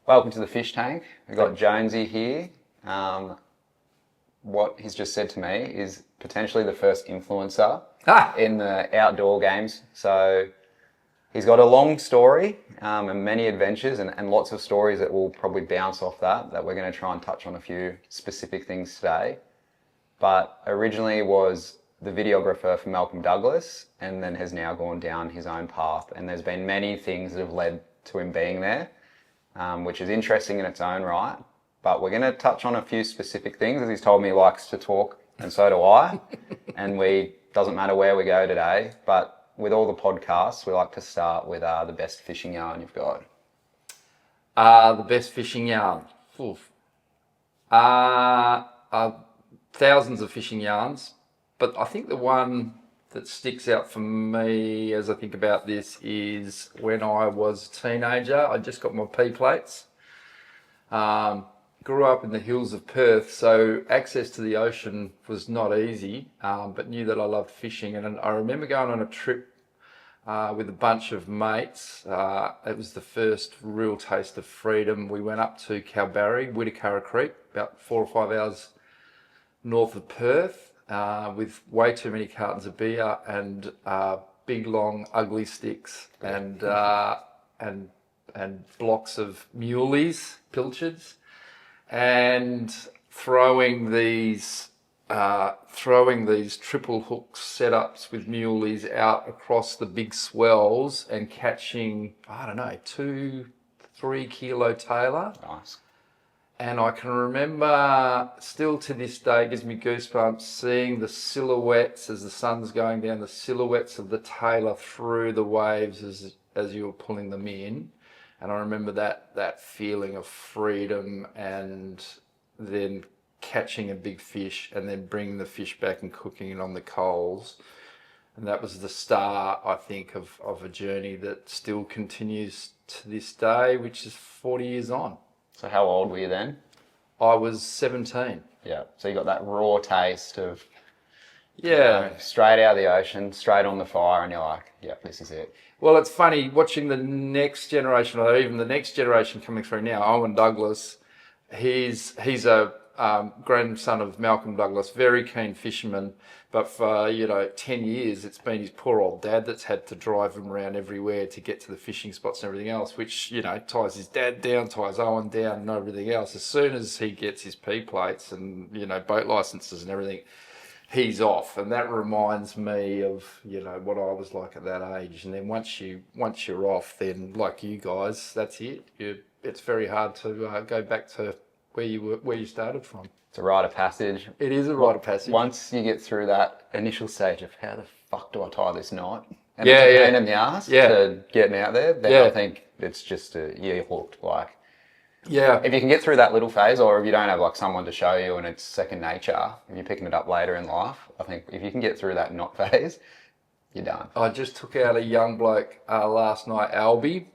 Welcome to the fish tank. We've got Jonesy here. What he's just said to me is potentially the first influencer in the outdoor games. So he's got a long story and many adventures and lots of stories that will probably bounce off that we're going to try and touch on a few specific things today. But originally was the videographer for Malcolm Douglas and then has now gone down his own path. And there's been many things that have led to him being there, which is interesting in its own right. But we're going to touch on a few specific things, as he's told me he likes to talk, and so do I. And doesn't matter where we go today, but with all the podcasts, we like to start with the best fishing yarn you've got. The best fishing yarn. Thousands of fishing yarns, but I think the one that sticks out for me as I think about this is when I was a teenager. I just got my P plates. Grew up in the hills of Perth, so access to the ocean was not easy, but knew that I loved fishing. And I remember going on a trip with a bunch of mates. It was the first real taste of freedom. We went up to Kalbarri, Whitakara Creek, about 4 or 5 hours north of Perth, with way too many cartons of beer and big, long, ugly sticks and blocks of muleys, pilchards, and throwing these triple hook setups with muleys out across the big swells and catching, 2-3 kilo tailor. Nice. And I can remember, still to this day, it gives me goosebumps, seeing the silhouettes as the sun's going down, the silhouettes of the tailor through the waves as you were pulling them in. And I remember that feeling of freedom and then catching a big fish and then bringing the fish back and cooking it on the coals. And that was the start, I think, of a journey that still continues to this day, which is 40 years on. So how old were you then? I was 17. Yeah. So you got that raw taste of Yeah. straight out of the ocean, straight on the fire, and you're like, yeah, this is it. Well, it's funny watching the next generation, or even the next generation coming through now. Owen Douglas, he's a grandson of Malcolm Douglas, very keen fisherman. But for 10 years, it's been his poor old dad that's had to drive him around everywhere to get to the fishing spots and everything else, which ties his dad down, ties Owen down, and everything else. As soon as he gets his P plates and boat licenses and everything, he's off. And that reminds me of what I was like at that age. And then once you're off, then like you guys, that's it. It's very hard to go back to where you started from. It's a rite of passage. It is a rite of passage. Once you get through that initial stage of how the fuck do I tie this knot? And it's a pain in the ass to getting out there. Then I think it's just you're hooked. If you can get through that little phase, or if you don't have someone to show you and it's second nature, if you're picking it up later in life, I think if you can get through that knot phase, you're done. I just took out a young bloke last night, Albie,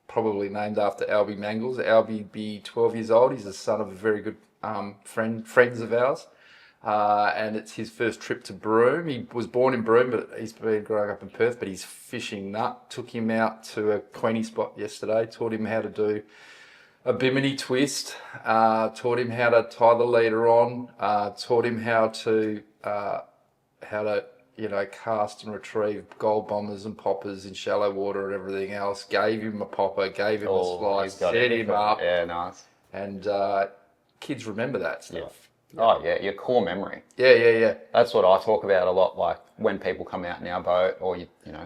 probably named after Albie Mangles. Albie be 12 years old. He's the son of a very good friends of ours. And it's his first trip to Broome. He was born in Broome, but he's been growing up in Perth, but he's fishing nut. Took him out to a Queenie spot yesterday, taught him how to do a bimini twist, taught him how to tie the leader on, taught him how to cast and retrieve gold bombers and poppers in shallow water and everything else. Gave him a popper, gave him a slice, set him up. Yeah, nice. And kids remember that stuff. Yeah. Oh yeah, your core memory. Yeah. That's what I talk about a lot. Like when people come out in our boat, or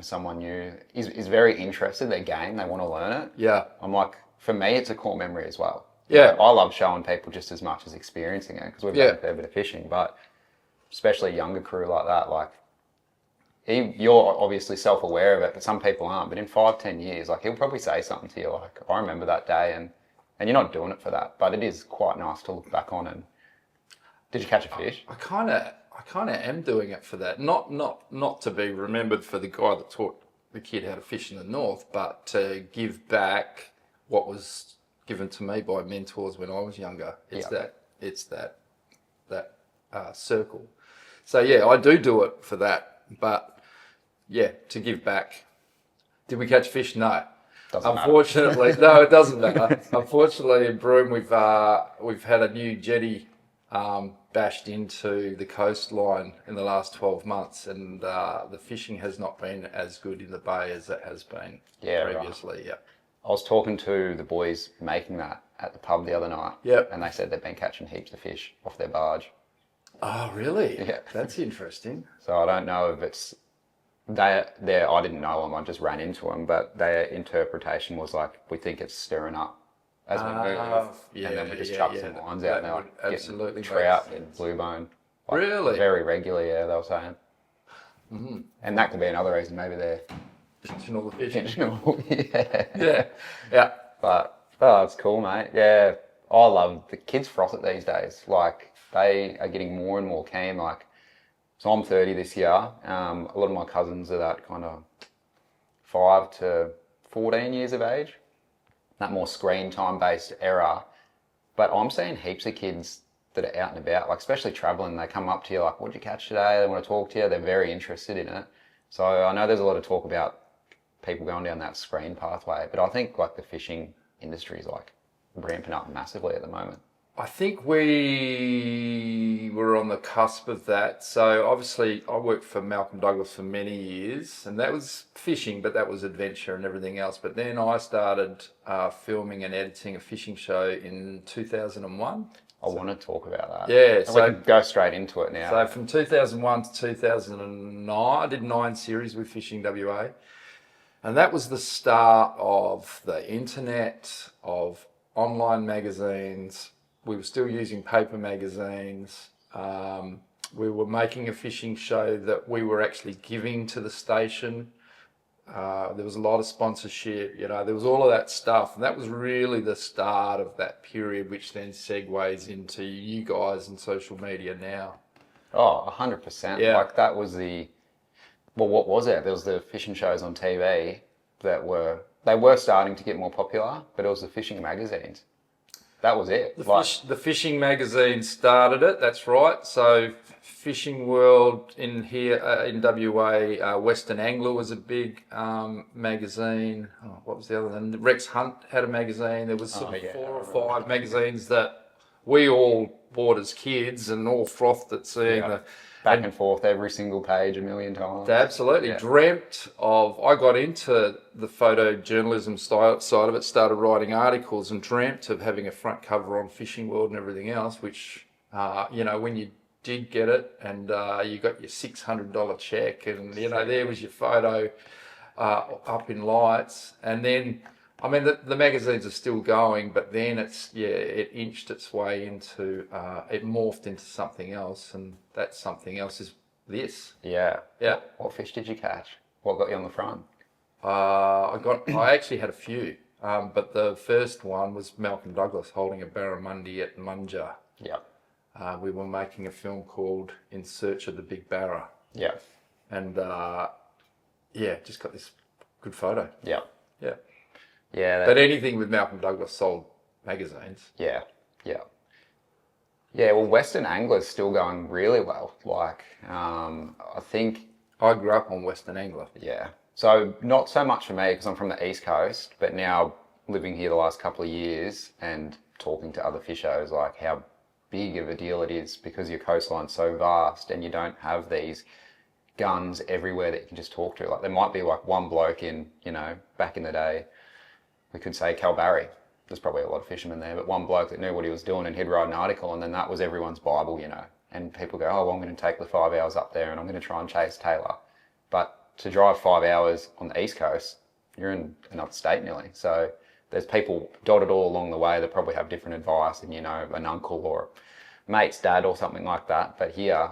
someone new is very interested, their game, they want to learn it. Yeah. I'm like, for me, it's a core memory as well. Yeah. I love showing people just as much as experiencing it, because we've done a fair bit of fishing, but especially younger crew like that, you're obviously self-aware of it, but some people aren't. But in 5-10 years, he'll probably say something to you like, I remember that day, and you're not doing it for that, but it is quite nice to look back on. And did you catch a fish? I kind of am doing it for that. Not to be remembered for the guy that taught the kid how to fish in the north, but to give back what was given to me by mentors when I was younger. It's that circle. So yeah, I do it for that, but yeah, to give back. Did we catch fish? No. Doesn't matter. Unfortunately, no, it doesn't matter. Unfortunately, in Broome, we've had a new jetty bashed into the coastline in the last 12 months, and the fishing has not been as good in the bay as it has been previously. Right. Yeah. I was talking to the boys making that at the pub the other night. Yep. And they said they've been catching heaps of fish off their barge. Oh, really? Yeah. That's interesting. So I don't know if it's I didn't know them. I just ran into them, but their interpretation was like, we think it's stirring up as we move, and then we just chuck some lines out now. Absolutely. Trout and blue bone. Like, really? Very regularly, yeah. They were saying. Mm-hmm. And that could be another reason. Maybe they're pinching all the fish. Yeah. But it's cool, mate. Yeah, I love the kids froth it these days. Like they are getting more and more keen. Like, so I'm 30 this year. A lot of my cousins are that kind of 5 to 14 years of age. That more screen time based era. But I'm seeing heaps of kids that are out and about, like especially traveling. They come up to you like, "What'd you catch today?" They want to talk to you. They're very interested in it. So I know there's a lot of talk about people going down that screen pathway, but I think like the fishing industry is like ramping up massively at the moment. I think we were on the cusp of that. So obviously I worked for Malcolm Douglas for many years, and that was fishing, but that was adventure and everything else. But then I started filming and editing a fishing show in 2001. I want to talk about that. Yeah. And so we can go straight into it now. So from 2001 to 2009, I did 9 series with Fishing WA. And that was the start of the internet, of online magazines. We were still using paper magazines. We were making a fishing show that we were actually giving to the station. There was a lot of sponsorship, there was all of that stuff. And that was really the start of that period, which then segues into you guys and social media now. Oh, 100%. Yeah. Like that was what was it? There was the fishing shows on TV that were starting to get more popular, but it was the fishing magazines. That was it. The fishing magazine started it, that's right. So Fishing World in here in WA, Western Angler was a big magazine. Oh, what was the other one? Rex Hunt had a magazine. There was sort of 4 or 5 magazines that we all bought as kids and all frothed at seeing the back and forth every single page a million times. Absolutely. Dreamt of, I got into the photojournalism side of it, started writing articles and dreamt of having a front cover on Fishing World and everything else, which, when you did get it and you got your $600 check and, there was your photo up in lights. And then, the magazines are still going, but then it inched its way into, it morphed into something else, and that something else is this. Yeah. Yeah. What fish did you catch? What got you on the front? I actually had a few, but the first one was Malcolm Douglas holding a barramundi at Munja. Yeah. We were making a film called In Search of the Big Barra. Yeah. And just got this good photo. Yeah. Yeah. Yeah. But anything with Malcolm Douglas sold magazines. Yeah. Yeah. Yeah, well, Western Angler's still going really well. Like, I think... I grew up on Western Angler. Yeah. So not so much for me because I'm from the East Coast, but now living here the last couple of years and talking to other fishers, like how big of a deal it is because your coastline's so vast and you don't have these guns everywhere that you can just talk to. Like there might be like one bloke in, back in the day, we could say Kalbarri. There's probably a lot of fishermen there, but one bloke that knew what he was doing and he'd write an article and then that was everyone's Bible, And people go, oh, well, I'm going to take the 5 hours up there and I'm going to try and chase Taylor. But to drive 5 hours on the East Coast, you're in another state nearly. So there's people dotted all along the way that probably have different advice and, an uncle or a mate's dad or something like that. But here,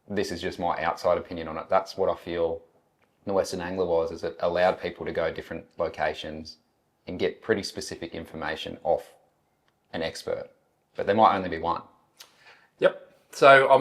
this is just my outside opinion on it. That's what I feel the Western Angler was, is it allowed people to go different locations and get pretty specific information off an expert. But there might only be one. Yep. So, I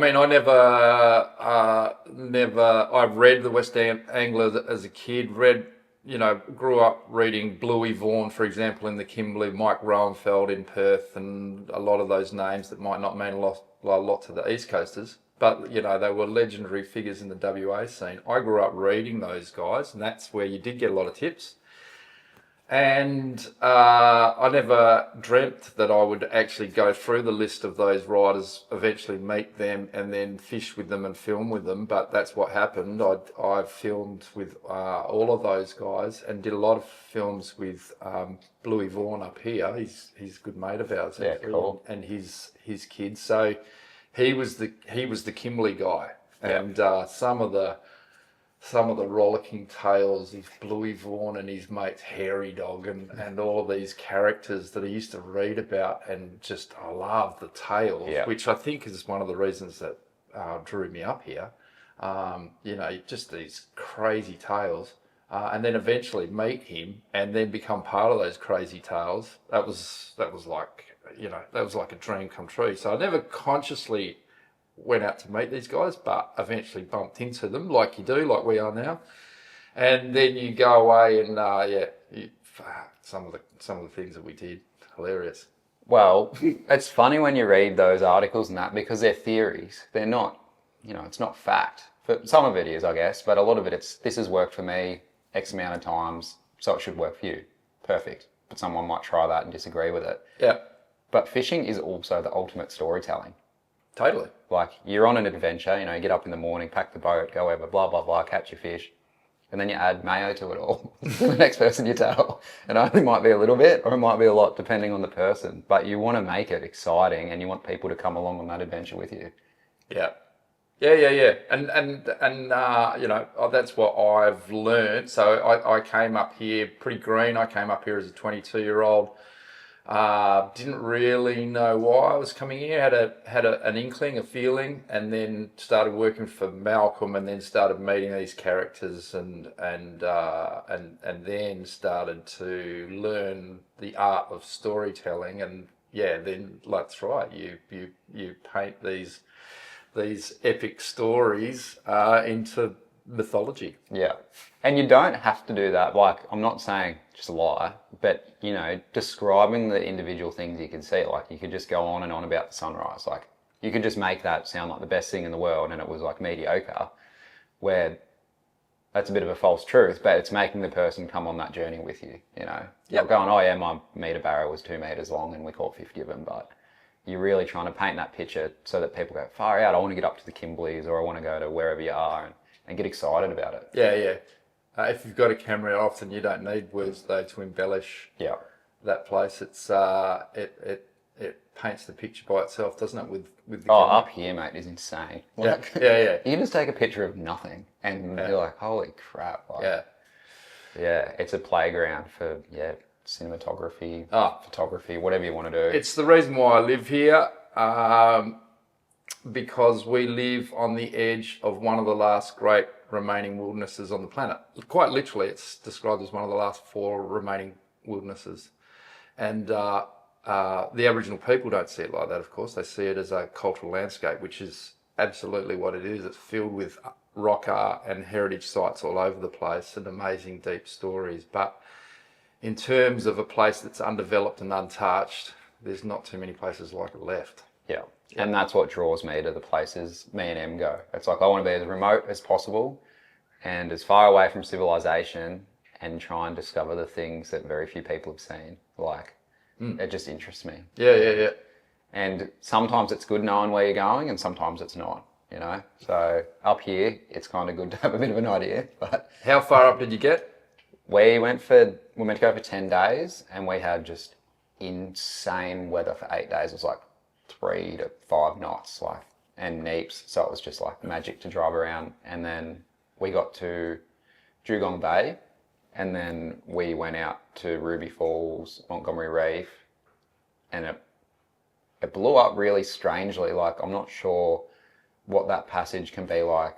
read the Western Angler as a kid, grew up reading Bluey Vaughan, for example, in the Kimberley, Mike Rowenfeld in Perth, and a lot of those names that might not mean a lot to the East Coasters. But, they were legendary figures in the WA scene. I grew up reading those guys, and that's where you did get a lot of tips. And I never dreamt that I would actually go through the list of those riders, eventually meet them, and then fish with them and film with them. But that's what happened. I filmed with all of those guys and did a lot of films with Bluey Vaughan up here. He's a good mate of ours, Yeah, actually, cool. and his kids. So he was the Kimberley guy, and some of the rollicking tales of Bluey Vaughan and his mate Hairy Dog and all of these characters that I used to read about, and just I love the tales, which I think is one of the reasons that drew me up here. Just these crazy tales, and then eventually meet him and then become part of those crazy tales. That was like a dream come true. So I never consciously went out to meet these guys, but eventually bumped into them like you do, like we are now. And then you go away and some of the things that we did, hilarious. Well, it's funny when you read those articles and that, because they're theories. They're not, it's not fact. But some of it is, I guess, but a lot of it, this has worked for me X amount of times, so it should work for you. Perfect. But someone might try that and disagree with it. Yeah. But fishing is also the ultimate storytelling. Totally. Like, you're on an adventure, you get up in the morning, pack the boat, go over, blah, blah, blah, catch your fish, and then you add mayo to it all. The next person you tell. It only might be a little bit, or it might be a lot, depending on the person. But you want to make it exciting, and you want people to come along on that adventure with you. Yeah. Yeah. And that's what I've learned. So I came up here pretty green. I came up here as a 22-year-old. Didn't really know why I was coming here. Had an inkling, a feeling, and then started working for Malcolm, and then started meeting these characters, and then started to learn the art of storytelling. And then that's right. You paint these epic stories into mythology. Yeah. And you don't have to do that. Like, I'm not saying just lie, but, describing the individual things you can see. Like, you could just go on and on about the sunrise. Like, you could just make that sound like the best thing in the world, and it was like mediocre, where that's a bit of a false truth, but it's making the person come on that journey with you, You're going, oh yeah, my meter barrow was 2 meters long and we caught 50 of them, but you're really trying to paint that picture so that people go, far out, I want to get up to the Kimberleys, or I want to go to wherever you are, and get excited about it. Yeah. If you've got a camera, often you don't need words though to embellish that place. It's it paints the picture by itself, doesn't it? With the camera. Up here, mate, is insane. Like, yeah. You can just take a picture of nothing, and you're like, holy crap! Like, yeah. It's a playground for cinematography, photography, whatever you want to do. It's the reason why I live here. Because we live on the edge of one of the last great remaining wildernesses on the planet. Quite literally, it's described as one of the last 4 remaining wildernesses. And the Aboriginal people don't see it like that, of course. They see it as a cultural landscape, which is absolutely what it is. It's filled with rock art and heritage sites all over the place and amazing deep stories. But in terms of a place that's undeveloped and untouched, there's not too many places like it left. Yeah. And that's what draws me to the places me and Em go. It's like, I want to be as remote as possible and as far away from civilization, and try and discover the things that very few people have seen. Like, it just interests me. Yeah. And sometimes it's good knowing where you're going, and sometimes it's not, So up here, it's kind of good to have a bit of an idea. But how far up did you get? We meant to go for 10 days, and we had just insane weather for 8 days. It was like 3 to 5 knots, and neeps. So it was just like magic to drive around. And then we got to Dugong Bay, and then we went out to Ruby Falls, Montgomery Reef, and it blew up really strangely. Like, I'm not sure what that passage can be like.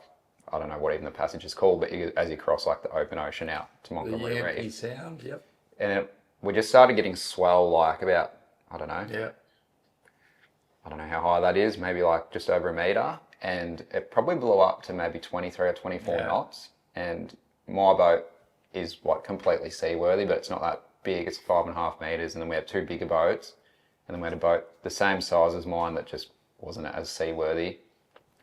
I don't know what even the passage is called, but as you cross like the open ocean out to Montgomery Reef. The Sound, yep. And we just started getting swell, like about, I don't know. Yeah. I don't know how high that is, maybe like just over 1 meter. And it probably blew up to maybe 23 or 24 knots. And my boat is completely seaworthy, but it's not that big. It's 5.5 meters. And then we had 2 bigger boats. And then we had a boat the same size as mine that just wasn't as seaworthy.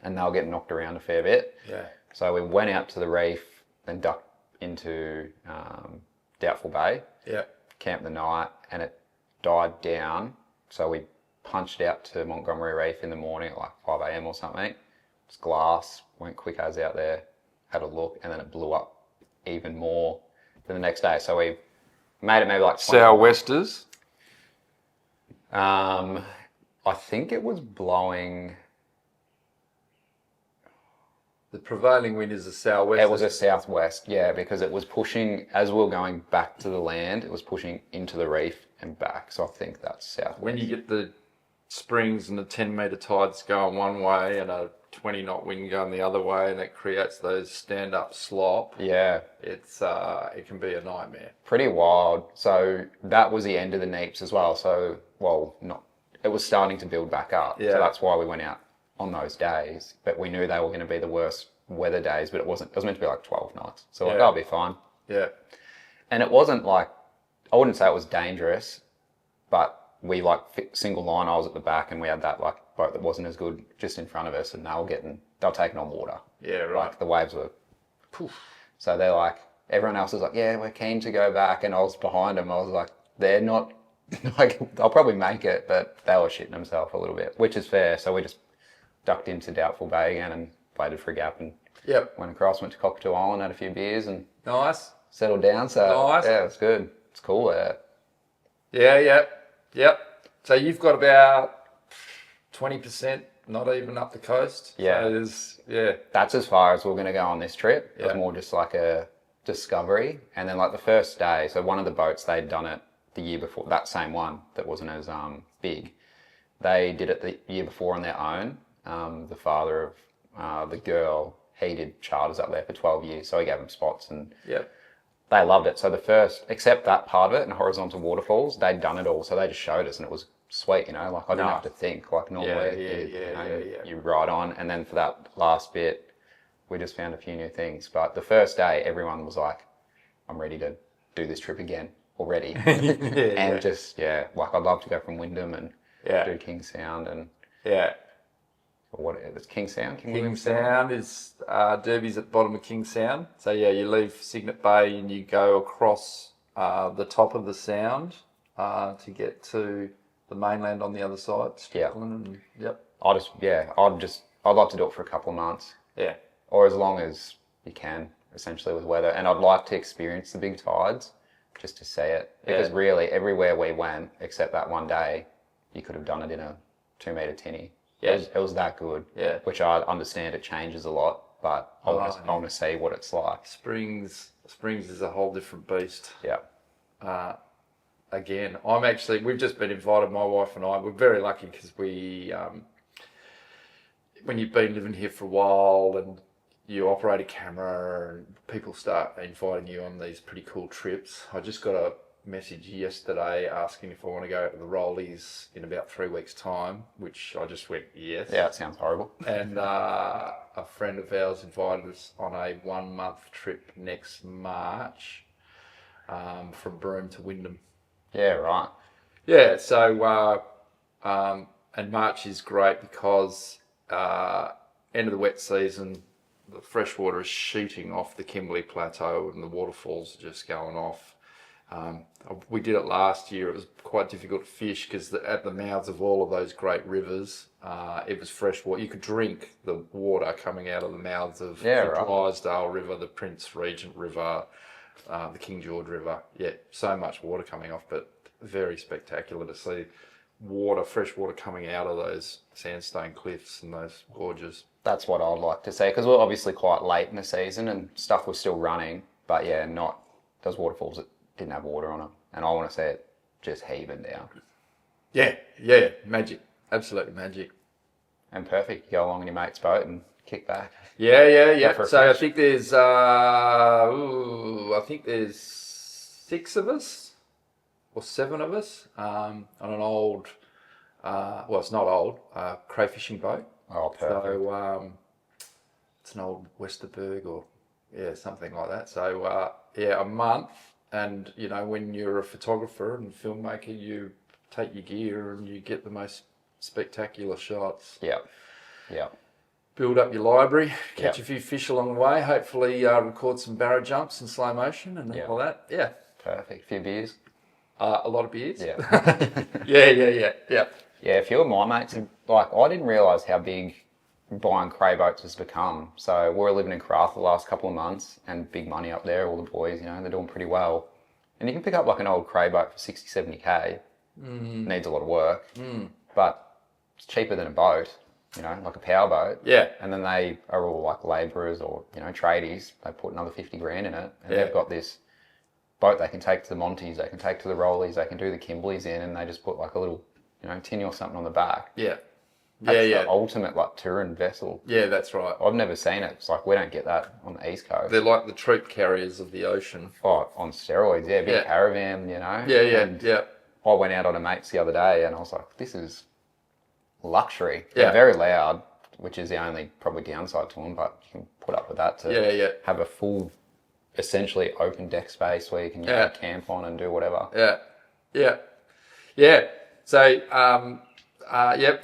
And they were getting knocked around a fair bit. Yeah. So we went out to the reef and ducked into Doubtful Bay. Yeah. Camped the night, and it died down. So we punched out to Montgomery Reef in the morning at like 5 a.m. or something. It's glass, went quick as out there, had a look, and then it blew up even more the next day. So we made it maybe like 20 Sou'westers. I think it was blowing. The prevailing wind is a sou'west. It was a southwest, yeah, because it was pushing, as we were going back to the land, it was pushing into the reef and back. So I think that's southwest. When you get the springs and the 10-metre tides going one way and a 20-knot wind going the other way, and it creates those stand-up slop. Yeah. It can be a nightmare. Pretty wild. So that was the end of the neeps as well. So, it was starting to build back up. Yeah. So that's why we went out on those days, but we knew they were going to be the worst weather days, but it was meant to be like 12 nights. So like, that'll be fine. Yeah. And it wasn't like, I wouldn't say it was dangerous, but we like single line, I was at the back and we had that like boat that wasn't as good just in front of us, and they were taking on water. Yeah, right. Like the waves were poof. So they're like, everyone else was like, yeah, we're keen to go back. And I was behind them. I was like, they're not, like, they'll probably make it, but they were shitting themselves a little bit, which is fair. So we just ducked into Doubtful Bay again and waited for a gap and went across, went to Cockatoo Island, had a few beers and settled down. So yeah, it's good. It's cool there. Yeah. So you've got about 20% not even up the coast. Yeah. So that's as far as we're going to go on this trip. It was more just like a discovery. And then like the first day, so one of the boats, they'd done it the year before, that same one that wasn't as big. They did it the year before on their own. The father of the girl, he did charters up there for 12 years, so he gave them spots and they loved it. So the first, except that part of it and horizontal waterfalls, they'd done it all, so they just showed us and it was sweet, you know, like I didn't have to think like normally. You ride on, and then for that last bit, we just found a few new things. But the first day, everyone was like, I'm ready to do this trip again already. Just, like I'd love to go from Wyndham and do King Sound and what it's King Sound? King Sound is Derby's at the bottom of King Sound. So you leave Cygnet Bay and you go across the top of the sound to get to the mainland on the other side. Strickland I'd love to do it for a couple of months. Yeah. Or as long as you can, essentially, with weather. And I'd like to experience the big tides just to see it. Because really, everywhere we went, except that one day, you could have done it in a 2-metre tinny. Yeah. It was that good. Yeah. Which I understand it changes a lot, but I want to see what it's like. Springs is a whole different beast. Yeah. Again, we've just been invited, my wife and I, we're very lucky because we, when you've been living here for a while and you operate a camera and people start inviting you on these pretty cool trips. I just got a message yesterday asking if I want to go to the Rollies in about 3 weeks' time, which I just went, yes. Yeah, it sounds horrible. And a friend of ours invited us on a 1-month trip next March from Broome to Wyndham. Yeah, right. Yeah, so, and March is great because end of the wet season, the fresh water is sheeting off the Kimberley Plateau and the waterfalls are just going off. We did it last year. It was quite difficult to fish because at the mouths of all of those great rivers, it was fresh water. You could drink the water coming out of the mouths of the Clydesdale River, the Prince Regent River, the King George River. Yeah, so much water coming off, but very spectacular to see fresh water coming out of those sandstone cliffs and those gorges. That's what I'd like to see, because we're obviously quite late in the season and stuff was still running, but not those waterfalls that didn't have water on them. And I want to see it just heaving down. Yeah, magic. Absolutely magic. And perfect. You go along in your mate's boat and kick back. Yeah. So I think there's 6 of us or 7 of us on an old, it's not old, crayfishing boat. Oh, perfect. So it's an old Westerberg or something like that. So a month, and when you're a photographer and filmmaker, you take your gear and you get the most spectacular shots. Yeah. Build up your library, catch a few fish along the way, hopefully record some barra jumps in slow motion and all that. Yeah. Perfect. Few beers. A lot of beers. Yeah. Yeah. Yeah, a few of my mates, like, I didn't realise how big buying cray boats has become. So we're living in Craft the last couple of months, and big money up there, all the boys, you know, they're doing pretty well. And you can pick up like an old cray boat for 60, 70K. Needs a lot of work, but it's cheaper than a boat, you know, like a power boat. Yeah. And then they are all like labourers or, you know, tradies. They put another 50 grand in it, and Yeah. they've got this boat they can take to the Monties, they can take to the Rollies, they can do the Kimberleys in, and they just put like a little, you know, tinny or something on the back. Yeah. That's the ultimate like touring vessel. Yeah, that's right. I've never seen it. It's like we don't get that on the East Coast. They're like the troop carriers of the ocean. Oh, on steroids, yeah, big caravan, you know. And I went out on a mate's the other day, and I was like, this is luxury. Yeah. They're very loud, which is the only probably downside to them, but you can put up with that to have a full, essentially open deck space where you can camp on and do whatever. Yeah. So,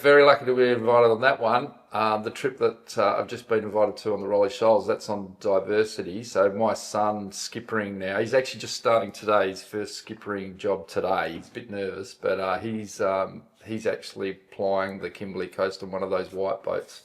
very lucky to be invited on that one. The trip that I've just been invited to on the Rolly Shoals, that's on diversity. So my son's skippering now. He's actually just starting today, his first skippering job today. He's a bit nervous, but he's actually plying the Kimberley coast on one of those white boats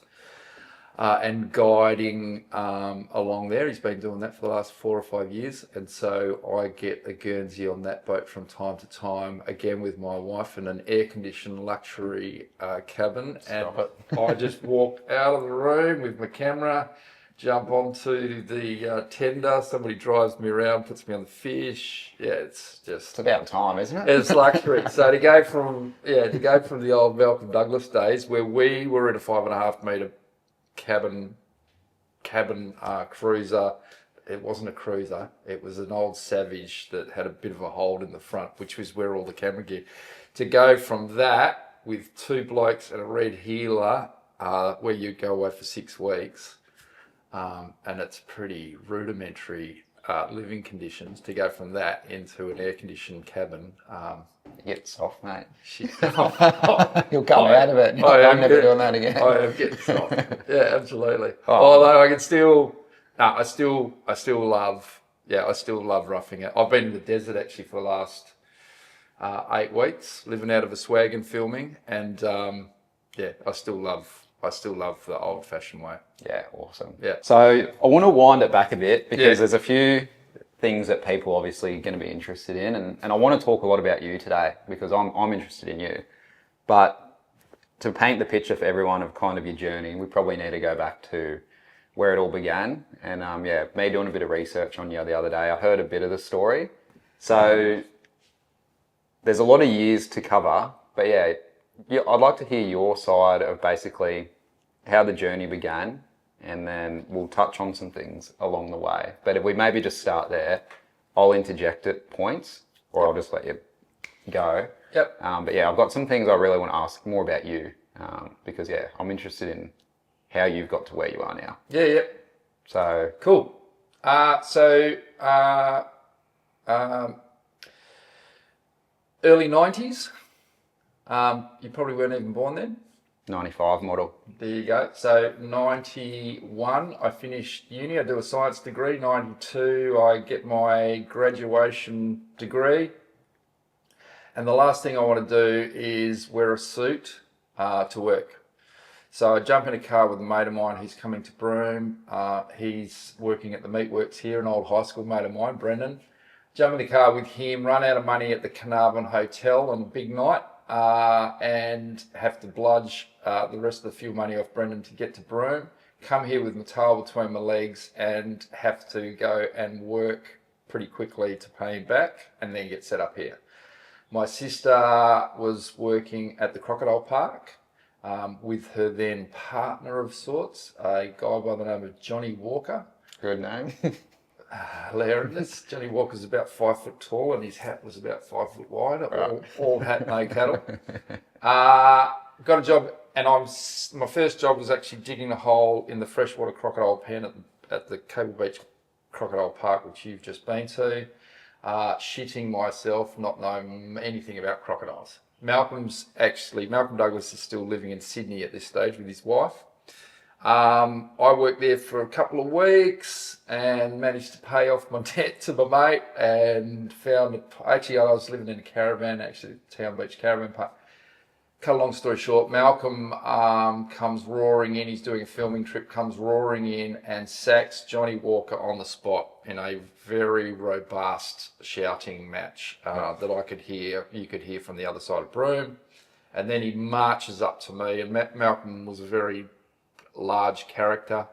and guiding along there. He's been doing that for the last 4 or 5 years, and so I get a Guernsey on that boat from time to time, again with my wife, in an air-conditioned luxury cabin. I just walk out of the room with my camera, jump onto the tender, somebody drives me around, puts me on the fish. Yeah, it's about time, isn't it? It's luxury. So to go from the old Malcolm Douglas days, where we were in a 5.5 metre cabin cruiser. It wasn't a cruiser, it was an old Savage that had a bit of a hold in the front, which was where all the camera gear, to go from that with 2 blokes and a red heeler, where you go away for 6 weeks, and it's pretty rudimentary living conditions, to go from that into an air-conditioned cabin. You get soft, mate. You'll come out of it. I'm never doing that again. I am getting soft. Yeah, absolutely. Although I can still love roughing it. I've been in the desert actually for the last 8 weeks, living out of a swagon filming, and I still love the old-fashioned way. Yeah, awesome. Yeah. So I want to wind it back a bit, because there's a few things that people obviously going to be interested in, and I want to talk a lot about you today, because I'm interested in you. But to paint the picture for everyone of kind of your journey, we probably need to go back to where it all began. And me doing a bit of research on you the other day, I heard a bit of the story. So there's a lot of years to cover, but I'd like to hear your side of basically how the journey began, and then we'll touch on some things along the way. But if we maybe just start there, I'll interject at points, or I'll just let you go. Yep. But I've got some things I really want to ask more about you, because I'm interested in how you've got to where you are now. Yeah. So cool. Early 90s. You probably weren't even born then. 95 model. There you go. So 91, I finished uni. I do a science degree. 92, I get my graduation degree. And the last thing I want to do is wear a suit to work. So I jump in a car with a mate of mine. He's coming to Broome. He's working at the meatworks here, an old high school mate of mine, Brendan. Jump in the car with him, run out of money at the Carnarvon Hotel on a big night, and have to bludge the rest of the fuel money off Brendan to get to Broome. Come here with my tail between my legs and have to go and work pretty quickly to pay him back, and then get set up here. My sister was working at the Crocodile Park with her then partner of sorts, a guy by the name of Johnny Walker. Good name. Hilarious. Johnny Walker's about 5 foot tall, and his hat was about 5 foot wide. All hat, no cattle. Got a job, and my first job was actually digging a hole in the freshwater crocodile pen at the Cable Beach Crocodile Park, which you've just been to. Shitting myself, not knowing anything about crocodiles. Malcolm Douglas is still living in Sydney at this stage with his wife. I worked there for a couple of weeks and managed to pay off my debt to my mate and found, actually I was living in a caravan, actually, Town Beach Caravan Park. Cut a long story short, Malcolm comes roaring in, he's doing a filming trip, comes roaring in and sacks Johnny Walker on the spot in a very robust shouting match that I could hear, you could hear from the other side of Broome. And then he marches up to me, and Malcolm was a very large character,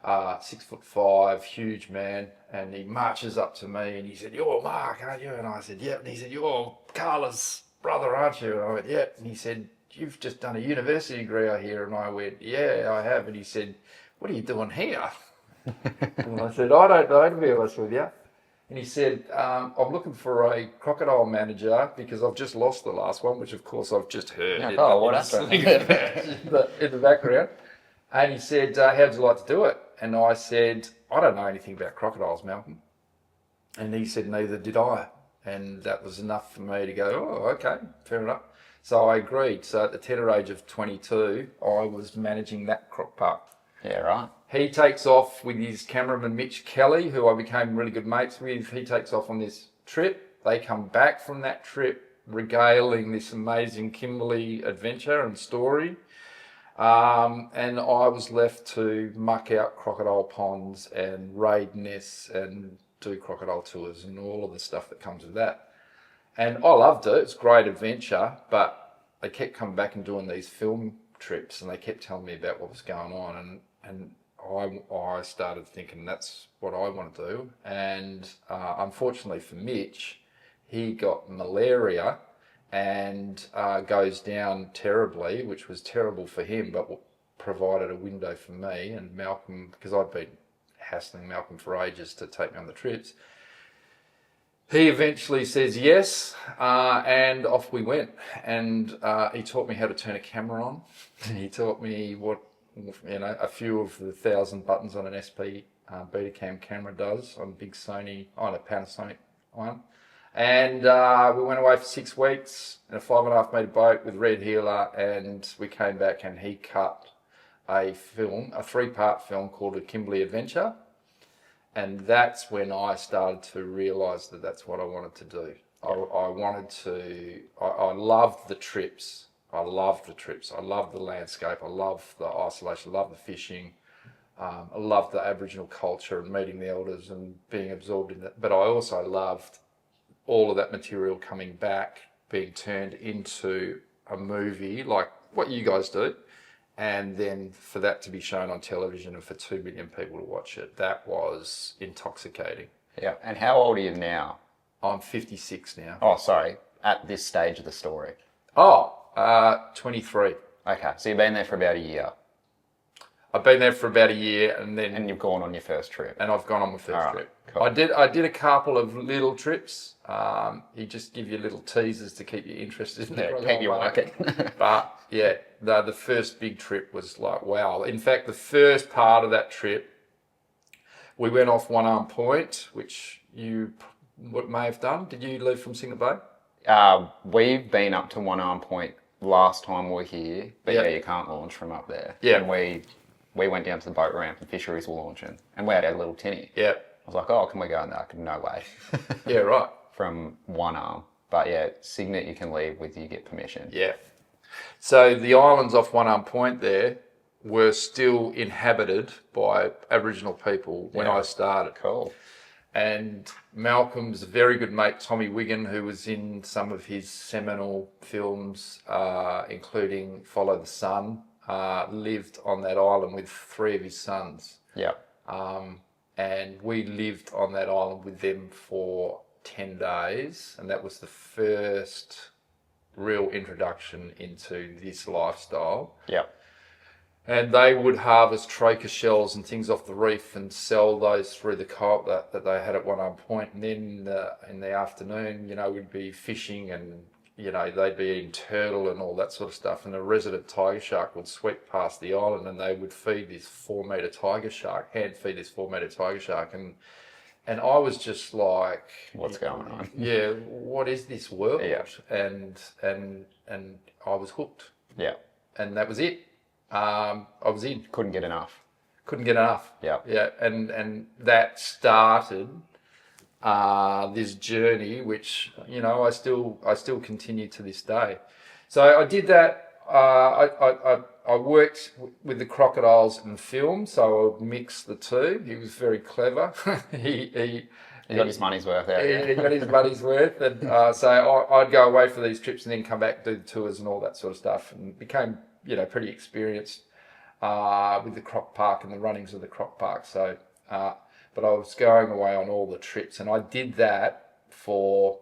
6'5", huge man, and he marches up to me and he said, "You're Mark, aren't you?" And I said, "Yep." And he said, "You're Carla's brother, aren't you?" And I went, "Yep." And he said, "You've just done a university degree, I hear." And I went, "Yeah, I have." And he said, "What are you doing here?" And I said, "I don't know, to be honest with you." And he said, "I'm looking for a crocodile manager because I've just lost the last one," which of course I've just heard in the background. And he said, "How'd you like to do it?" And I said, "I don't know anything about crocodiles, Malcolm." And he said, "Neither did I." And that was enough for me to go, "Oh, okay, fair enough." So I agreed. So at the tender age of 22, I was managing that croc park. Yeah, right. He takes off with his cameraman, Mitch Kelly, who I became really good mates with. He takes off on this trip. They come back from that trip regaling this amazing Kimberley adventure and story. And I was left to muck out crocodile ponds and raid nests and do crocodile tours and all of the stuff that comes with that. And I loved it. It's a great adventure, but they kept coming back and doing these film trips, and they kept telling me about what was going on, and I started thinking that's what I want to do. And unfortunately for Mitch, he got malaria and goes down terribly, which was terrible for him, but provided a window for me and Malcolm, because I'd been hassling Malcolm for ages to take me on the trips. He eventually says yes, and off we went. And he taught me how to turn a camera on. He taught me what, a few of the 1,000 buttons on an SP Betacam camera does on a big Sony, on a Panasonic one. And we went away for 6 weeks in a 5.5 metre boat with Red Healer, and we came back and he cut a film, a 3-part film called A Kimberley Adventure. And that's when I started to realise that that's what I wanted to do. I loved the trips. I loved the landscape. I loved the isolation. I loved the fishing. I loved the Aboriginal culture and meeting the elders and being absorbed in that. But I also loved all of that material coming back, being turned into a movie like what you guys do, and then for that to be shown on television and for 2 million people to watch it, that was intoxicating. Yeah. And how old are you now? I'm 56 now. Oh, sorry. At this stage of the story. 23. Okay. So you've been there for about a year. I've been there for about a year, and then... And you've gone on your first trip. And I've gone on my first trip. Cool. I did a couple of little trips. He just give you little teasers to keep you interested in the keep you working. But yeah, the first big trip was like, wow. In fact, the first part of that trip, we went off One Arm Point, which you may have done. Did you leave from Singapore Bay? We've been up to One Arm Point last time we were here, but yeah, you can't launch from up there. Yeah. And we went down to the boat ramp and fisheries were launching, and we had our little tinny. Yeah. I was like, "Oh, can we go in there?" No way. Yeah, right. From One Arm. But yeah, Signet you can leave with you get permission. Yeah. So the islands off One Arm Point there were still inhabited by Aboriginal people when I started. Cool. And Malcolm's very good mate, Tommy Wigan, who was in some of his seminal films, including Follow the Sun, lived on that island with 3 of his sons. Yeah. And we lived on that island with them for 10 days. And that was the first real introduction into this lifestyle. Yeah. And they would harvest troca shells and things off the reef and sell those through the co-op that they had at One Arm Point. And then in the afternoon, we'd be fishing and, they'd be eating turtle and all that sort of stuff. And a resident tiger shark would sweep past the island and they would feed this 4-metre tiger shark, hand feed this 4-metre tiger shark. And I was just like... What's going on? Yeah, what is this world? Yeah. And I was hooked. Yeah. And that was it. I was in. Couldn't get enough. Couldn't get enough. Yeah. Yeah, and that started this journey, which I still continue to this day. So I did that. I worked with the crocodiles and film, so I would mix the two. He was very clever. he got his money's worth out. He got his money's worth, and so I'd go away for these trips and then come back, do the tours and all that sort of stuff, and became pretty experienced with the croc park and the runnings of the croc park. So, but I was going away on all the trips, and I did that for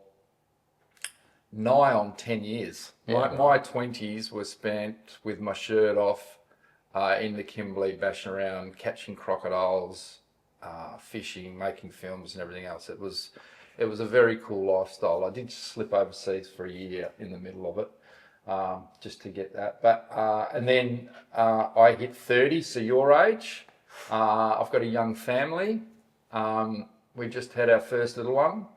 nigh on 10 years. My 20s were spent with my shirt off in the Kimberley, bashing around, catching crocodiles, fishing, making films and everything else. It was a very cool lifestyle. I did slip overseas for a year in the middle of it, just to get that. But and then I hit 30, so your age. I've got a young family. We just had our first little one,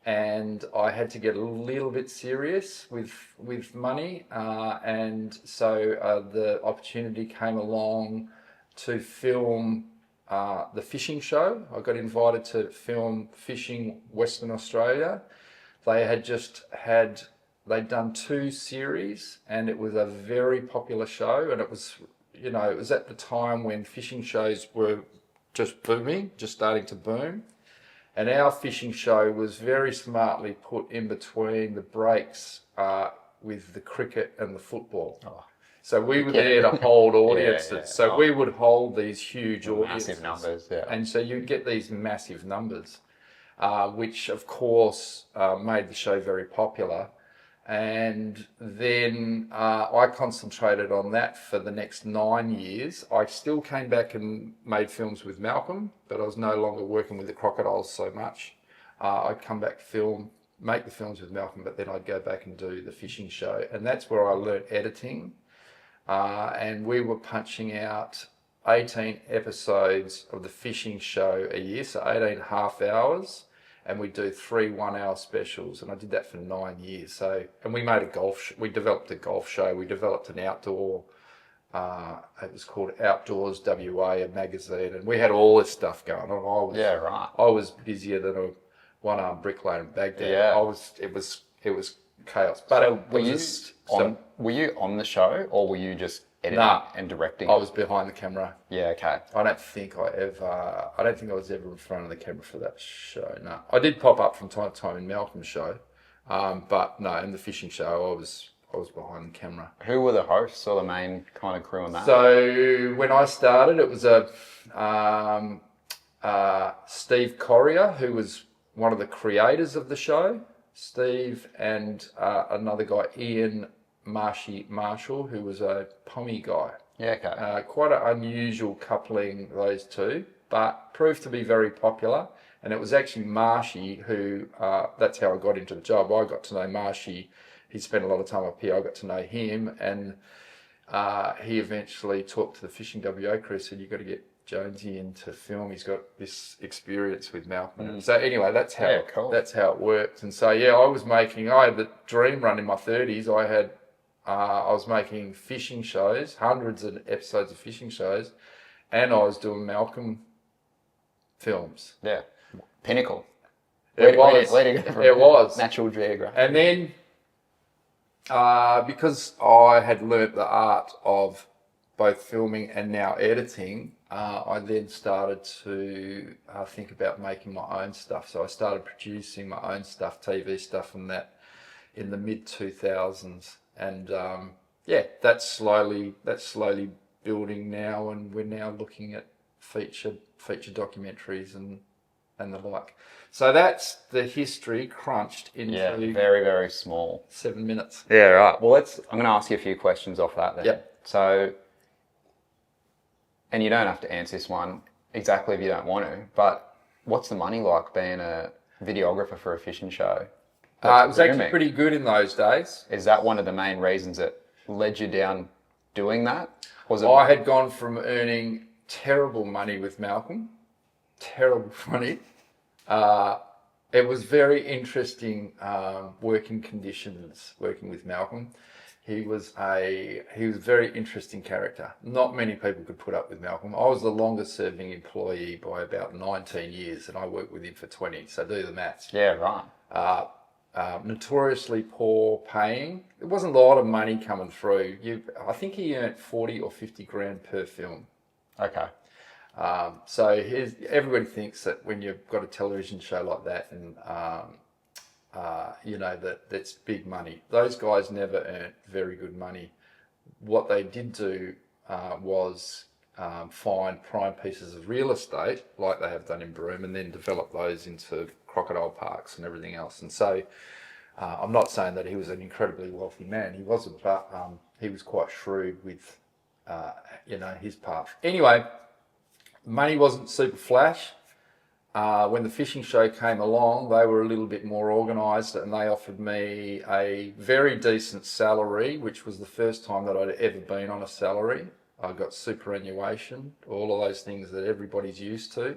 and I had to get a little bit serious with money, and so the opportunity came along to film the fishing show. I got invited to film Fishing Western Australia. They'd done 2 series, and it was a very popular show, and it was at the time when fishing shows were just booming, just starting to boom. And our fishing show was very smartly put in between the breaks with the cricket and the football. Oh. So we were there to hold audiences. Yeah. So we would hold these huge audiences. Massive numbers, yeah. And so you get these massive numbers, which of course made the show very popular. And then I concentrated on that for the next 9 years. I still came back and made films with Malcolm, but I was no longer working with the crocodiles so much. I'd come back, make the films with Malcolm, but then I'd go back and do the fishing show. And that's where I learnt editing. And we were punching out 18 episodes of the fishing show a year, so 18 half hours. And we do 3 one-hour specials, and I did that for 9 years. So, and we made we developed a golf show. We developed an outdoor. It was called Outdoors WA, a magazine, and we had all this stuff going on. I was busier than a one-armed bricklayer in Baghdad. Yeah. It was chaos. But so were you on the show, or were you just editing and directing? I was behind the camera. Yeah, okay. I don't think I was ever in front of the camera for that show. No, I did pop up from time to time in Malcolm's show, but no, in the fishing show, I was behind the camera. Who were the hosts or the main kind of crew on that? So when I started, it was Steve Corrier, who was one of the creators of the show. Steve and another guy, Ian Marshall, who was a Pommy guy. Yeah, okay. Quite an unusual coupling, those two, but proved to be very popular. And it was actually Marshy who, that's how I got into the job. I got to know Marshy. He spent a lot of time up here. I got to know him, and he eventually talked to the Fishing WA crew, said, you've got to get Jonesy into film. He's got this experience with Malcolm. So anyway, that's how it worked. And so I had the dream run in my 30s. I was making fishing shows, hundreds of episodes of fishing shows, and I was doing Malcolm films. Yeah, pinnacle. It was Natural Geographic. And then because I had learnt the art of both filming and now editing, I then started to think about making my own stuff. So I started producing my own stuff, TV stuff, and that in the mid 2000s. And that's slowly building now, and we're now looking at feature documentaries and the like. So that's the history crunched into very, very small 7 minutes. Yeah, right. Well, I'm going to ask you a few questions off that then. Yep. So, and you don't have to answer this one exactly if you don't want to, but what's the money like being a videographer for a fishing show? It was actually pretty good in those days. Is that one of the main reasons that led you down doing that? I had gone from earning terrible money with Malcolm, terrible money. It was very interesting working conditions working with Malcolm. He was a very interesting character. Not many people could put up with Malcolm. I was the longest serving employee by about 19 years, and I worked with him for 20. So do the maths. Yeah, right. Notoriously poor paying. There wasn't a lot of money coming through. I think he earned 40 or 50 grand per film. Okay. So everybody thinks that when you've got a television show like that, and that's big money. Those guys never earned very good money. What they did do was find prime pieces of real estate, like they have done in Broome, and then develop those into crocodile parks and everything else. And so I'm not saying that he was an incredibly wealthy man. He wasn't, but he was quite shrewd with his path. Anyway, money wasn't super flash. When the fishing show came along, they were a little bit more organised, and they offered me a very decent salary, which was the first time that I'd ever been on a salary. I got superannuation, all of those things that everybody's used to.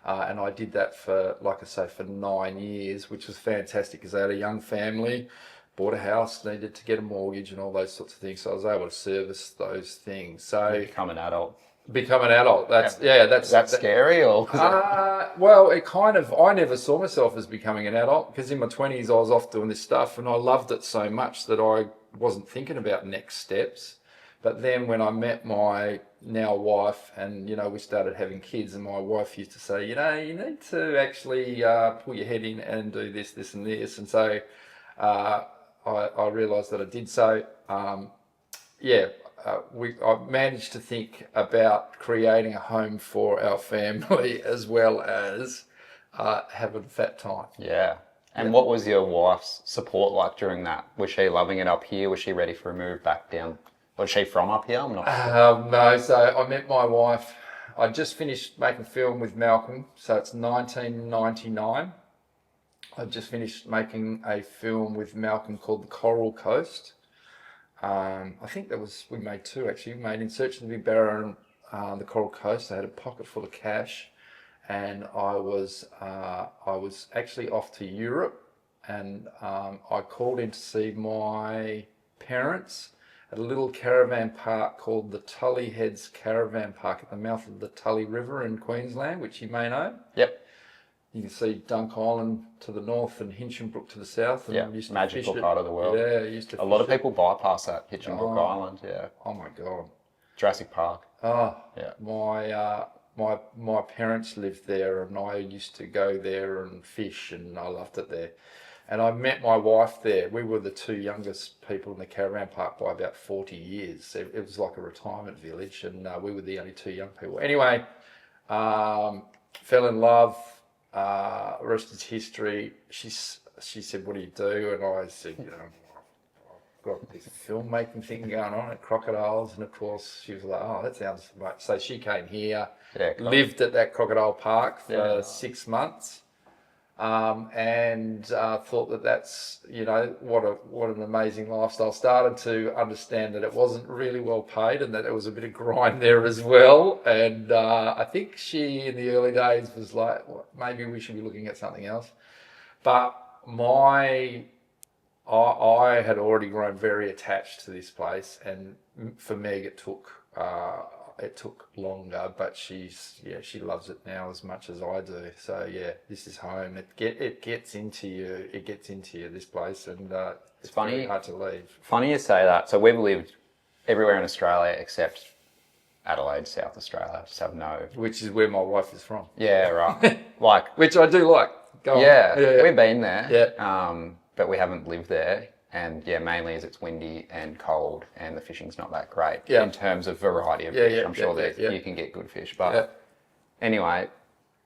And I did that for 9 years, which was fantastic because I had a young family, bought a house, needed to get a mortgage and all those sorts of things. So I was able to service those things. So Become an adult. That's scary, or well, it kind of, I never saw myself as becoming an adult, because in my 20s I was off doing this stuff and I loved it so much that I wasn't thinking about next steps. But then when I met my now wife, and we started having kids, and my wife used to say, you need to actually pull your head in and do this, this and this. And so I realised that I did so. I managed to think about creating a home for our family as well as having a fat time. Yeah. And what was your wife's support like during that? Was she loving it up here? Was she ready for a move back down? Was she from up here? I'm not sure. No, so I met my wife. I just finished making film with Malcolm, so it's 1999. I just finished making a film with Malcolm called The Coral Coast. I think we made two actually. We made In Search of the Big Barrow and The Coral Coast. I had a pocket full of cash, and I was actually off to Europe, and I called in to see my parents at a little caravan park called the Tully Heads Caravan Park at the mouth of the Tully River in Queensland, which you may know. Yep. You can see Dunk Island to the north and Hinchinbrook to the south. And used to magical part of the world. Yeah, used to. A lot of people bypass that Hinchinbrook Island. Yeah. Oh my God. Jurassic Park. Oh yeah. My parents lived there, and I used to go there and fish, and I loved it there. And I met my wife there. We were the two youngest people in the caravan park by about 40 years. It was like a retirement village, and we were the only two young people. Anyway, fell in love. Rest is history. She said, "What do you do?" And I said, I've got this filmmaking thing going on at Crocodiles. And of course, she was like, "Oh, that sounds much." So she came here, lived at that Crocodile Park for 6 months. And thought that that's, what an amazing lifestyle. Started to understand that it wasn't really well paid, and that there was a bit of grind there as well. And I think she, in the early days, was like, well, maybe we should be looking at something else. But I had already grown very attached to this place, and for Meg it took longer, but she loves it now as much as I do. So yeah, this is home. It gets into you. It gets into you, this place, and it's funny, very hard to leave. Funny you say that. So we've lived everywhere in Australia except Adelaide, South Australia. Just have no. Which is where my wife is from. Yeah, right. Which I do like. Go on. Yeah, we've been there. Yeah. But we haven't lived there. And mainly as it's windy and cold, and the fishing's not that great in terms of variety of fish. I'm sure you can get good fish. But anyway,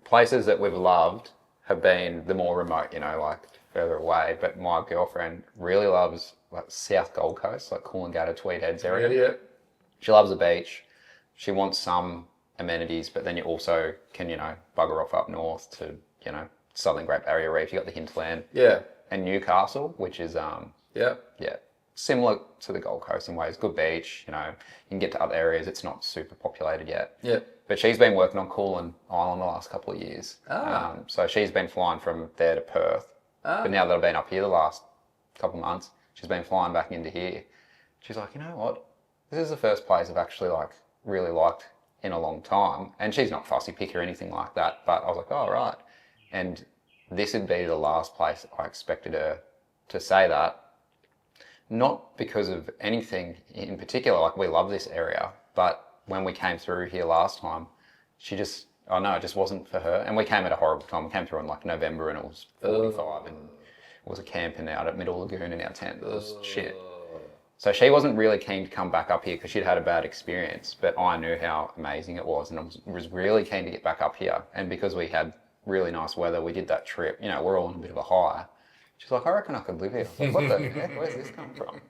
places that we've loved have been the more remote, like further away. But my girlfriend really loves like South Gold Coast, like Coolangatta, Tweed Heads area. Yeah. She loves the beach. She wants some amenities, but then you also can, bugger off up north to, Southern Great Barrier Reef. You got the hinterland. Yeah. And Newcastle, which is similar to the Gold Coast in ways. Good beach, you can get to other areas. It's not super populated yet. Yeah. But she's been working on Coolan Island the last couple of years. So she's been flying from there to Perth. But now that I've been up here the last couple of months, she's been flying back into here. she's like, you know what? This is the first place I've actually like really liked in a long time. And she's not fussy picky or anything like that. But I was like, oh, right. And this would be the last place I expected her to say that. Not because of anything in particular, like we love this area, but when we came through here last time, she just, oh no, it just wasn't for her. And we came at a horrible time. We came through in like November and it was 45 and it was a camping out at Middle Lagoon in our tent. It was shit. So she wasn't really keen to come back up here because she'd had a bad experience, but I knew how amazing it was and I was really keen to get back up here. And because we had really nice weather, we did that trip, you know, we're all on a bit of a high. She's like, I reckon I could live here. I was like, what the heck? Where's this come from?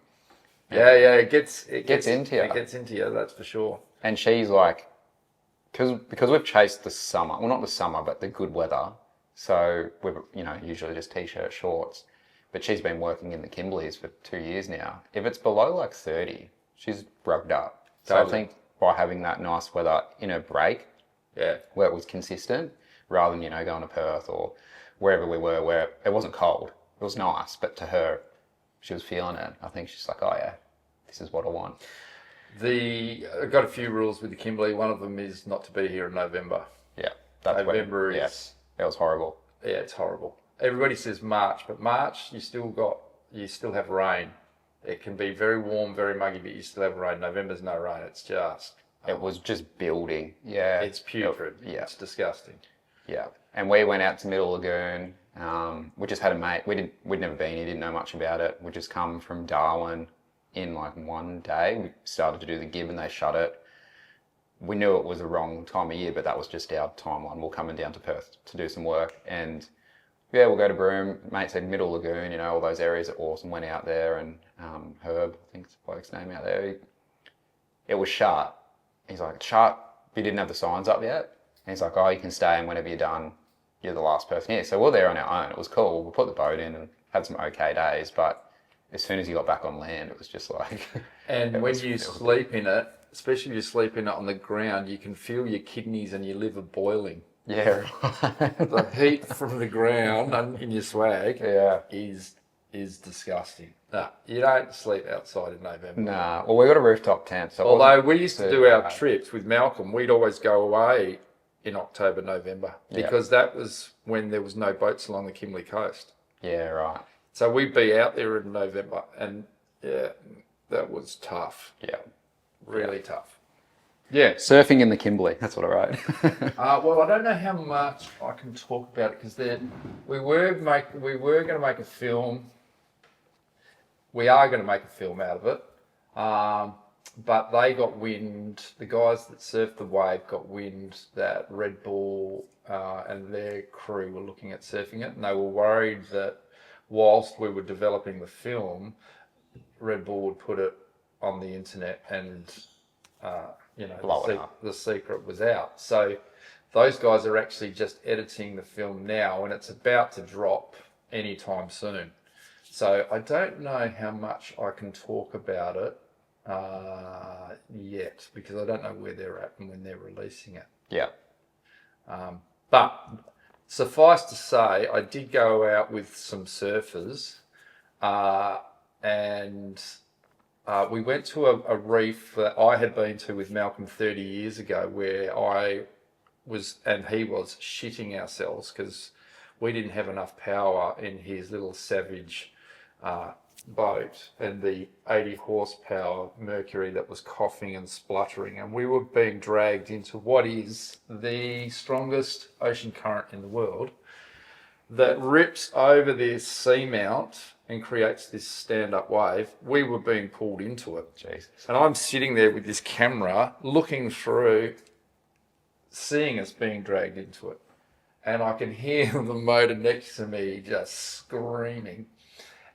Yeah, it gets into you. It gets into you, that's for sure. And she's like, because we've chased the summer, well, not the summer, but the good weather. So we're, you know, usually just t-shirt, shorts. But she's been working in the Kimberleys for 2 years now. If it's below like 30, she's rugged up. So totally. I think by having that nice weather in her break, where it was consistent, rather than, you know, going to Perth or wherever we were, where it wasn't cold. It was nice, but to her, she was feeling it. I think she's like, oh yeah, this is what I want. I've got a few rules with the Kimberley. One of them is not to be here in November. Yeah. November is... Yes, it was horrible. Yeah, it's horrible. Everybody says March, but March, you still have rain. It can be very warm, very muggy, but you still have rain. November's no rain. It's just... It was just building. Yeah. It's putrid. It's disgusting. Yeah. And we went out to Middle Lagoon. We just had a mate. We'd never been here, didn't know much about it. We just come from Darwin in like one day. We started to do the gib and they shut it. We knew it was the wrong time of year, but that was just our timeline. We're coming down to Perth to do some work. And yeah, we'll go to Broome. Mate said Middle Lagoon, you know, all those areas are awesome. Went out there and Herb, I think it's the bloke's name out there. It was shut. He's like, shut. We didn't have the signs up yet. And he's like, oh, you can stay and whenever you're done, you're the last person here. So we're there on our own. It was cool. We put the boat in and had some okay days, but as soon as you got back on land, it was just like... And when you sleep in it, especially if you sleep in it on the ground, you can feel your kidneys and your liver boiling. Yeah, right. The heat from the ground in your swag is disgusting. No, you don't sleep outside in November. Nah, well, we got a rooftop tent. So although we used to do our trips with Malcolm, we'd always go away in October, November, because that was when there was no boats along the Kimberley coast. Yeah, right. So we'd be out there in November, and yeah, that was tough. Yeah. Really tough. Yeah, surfing in the Kimberley. That's what I wrote. Well, I don't know how much I can talk about it because we were going to make a film. We are going to make a film out of it, but they got wind. The guys that surfed the wave got wind that Red Bull and their crew were looking at surfing it, and they were worried that whilst we were developing the film, Red Bull would put it on the internet and the secret was out. So those guys are actually just editing the film now and it's about to drop anytime soon. So I don't know how much I can talk about it yet because I don't know where they're at and when they're releasing it. Yeah. But suffice to say, I did go out with some surfers and we went to a reef that I had been to with Malcolm 30 years ago where I was, and he was, shitting ourselves because we didn't have enough power in his little Savage boat and the 80 horsepower Mercury that was coughing and spluttering, and we were being dragged into what is the strongest ocean current in the world that rips over this seamount and creates this stand-up wave. We were being pulled into it. Jesus. And I'm sitting there with this camera looking through, seeing us being dragged into it. And I can hear the motor next to me just screaming.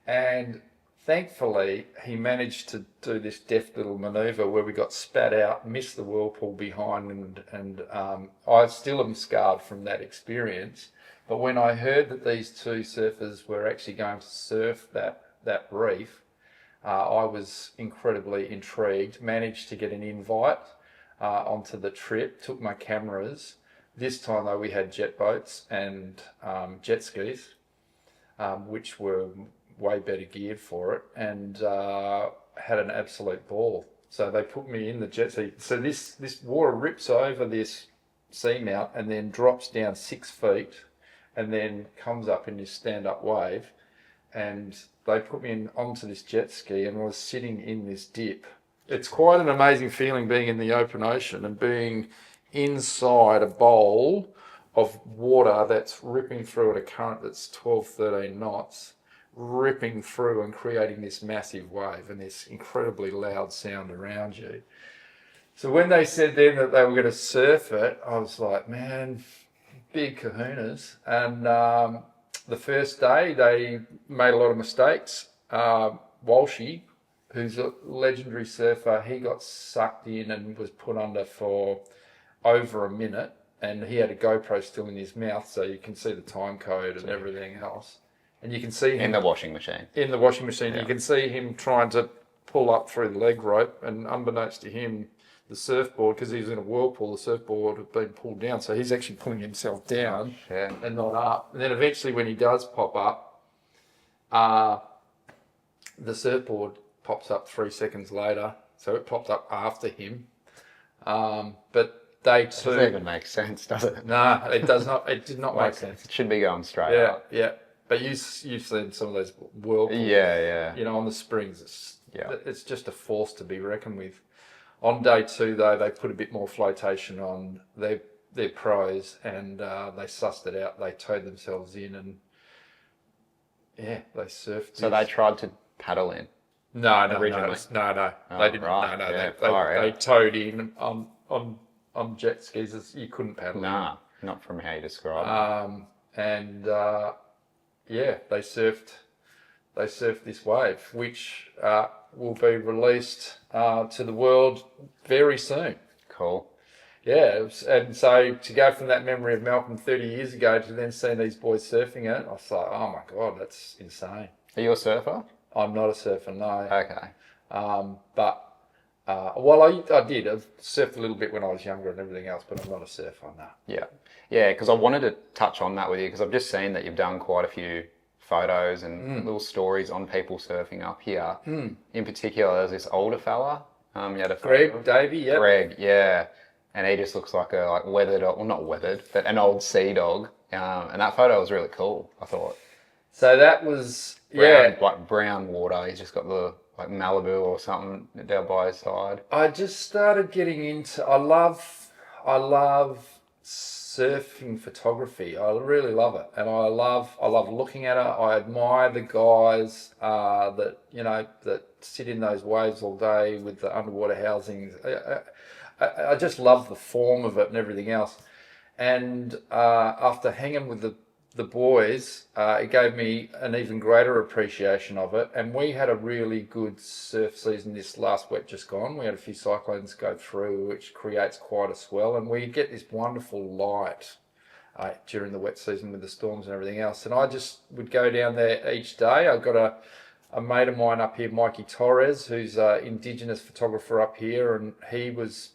And thankfully, he managed to do this deft little manoeuvre where we got spat out, missed the whirlpool behind, and I still am scarred from that experience. But when I heard that these two surfers were actually going to surf that reef, I was incredibly intrigued, managed to get an invite onto the trip, took my cameras. This time though we had jet boats and jet skis, which were way better geared for it, and had an absolute ball. So they put me in the jet ski. So this water rips over this seamount and then drops down 6 feet and then comes up in this stand-up wave. And they put me onto this jet ski and I was sitting in this dip. It's quite an amazing feeling being in the open ocean and being inside a bowl of water that's ripping through at a current that's 12, 13 knots, ripping through and creating this massive wave and this incredibly loud sound around you. So when they said then that they were going to surf it, I was like, man, big kahunas. And the first day they made a lot of mistakes. Walshy, who's a legendary surfer, he got sucked in and was put under for over a minute, and he had a GoPro still in his mouth, so you can see the time code and everything else. And you can see him in the washing machine. In the washing machine, yeah. You can see him trying to pull up through the leg rope, and unbeknownst to him, the surfboard, because he was in a whirlpool, the surfboard had been pulled down, so he's actually pulling himself down and not up. And then eventually, when he does pop up, the surfboard pops up 3 seconds later, so it popped up after him. But they too. It doesn't even make sense, does it? No, it does not. It did not make sense. It should be going straight up. Yeah. But you've seen some of those whirlpools. Yeah. You know, on the springs, it's just a force to be reckoned with. On day 2, though, they put a bit more flotation on their pros, and they sussed it out. They towed themselves in, and they surfed. So they tried to paddle in. No. Originally? No. Oh, they didn't. right. No. They towed in on jet skis. You couldn't paddle. Nah, not from how you describe it. They surfed this wave, which will be released to the world very soon. Cool. Yeah, and so to go from that memory of Malcolm 30 years ago to then seeing these boys surfing it, I was like, oh my God, that's insane. Are you a surfer? I'm not a surfer, no. Okay. I did. I've surfed a little bit when I was younger and everything else, but I'm not a surfer, no. Yeah, because I wanted to touch on that with you, because I've just seen that you've done quite a few photos and little stories on people surfing up here. In particular, there's this older fella. You had a Greg Davey, yeah. Greg, yeah. And he just looks like a weathered, well, not weathered, but an old sea dog. And that photo was really cool, I thought. So that was, brown water. He's just got the Malibu or something down by his side. I just started getting into, I love surfing photography. I really love it, and I love looking at it. I admire the guys that sit in those waves all day with the underwater housings. I just love the form of it and everything else. And after hanging with the boys, it gave me an even greater appreciation of it. And we had a really good surf season this last wet just gone. We had a few cyclones go through, which creates quite a swell. And we get this wonderful light during the wet season with the storms and everything else. And I just would go down there each day. I've got a mate of mine up here, Mikey Torres, who's an Indigenous photographer up here. And he was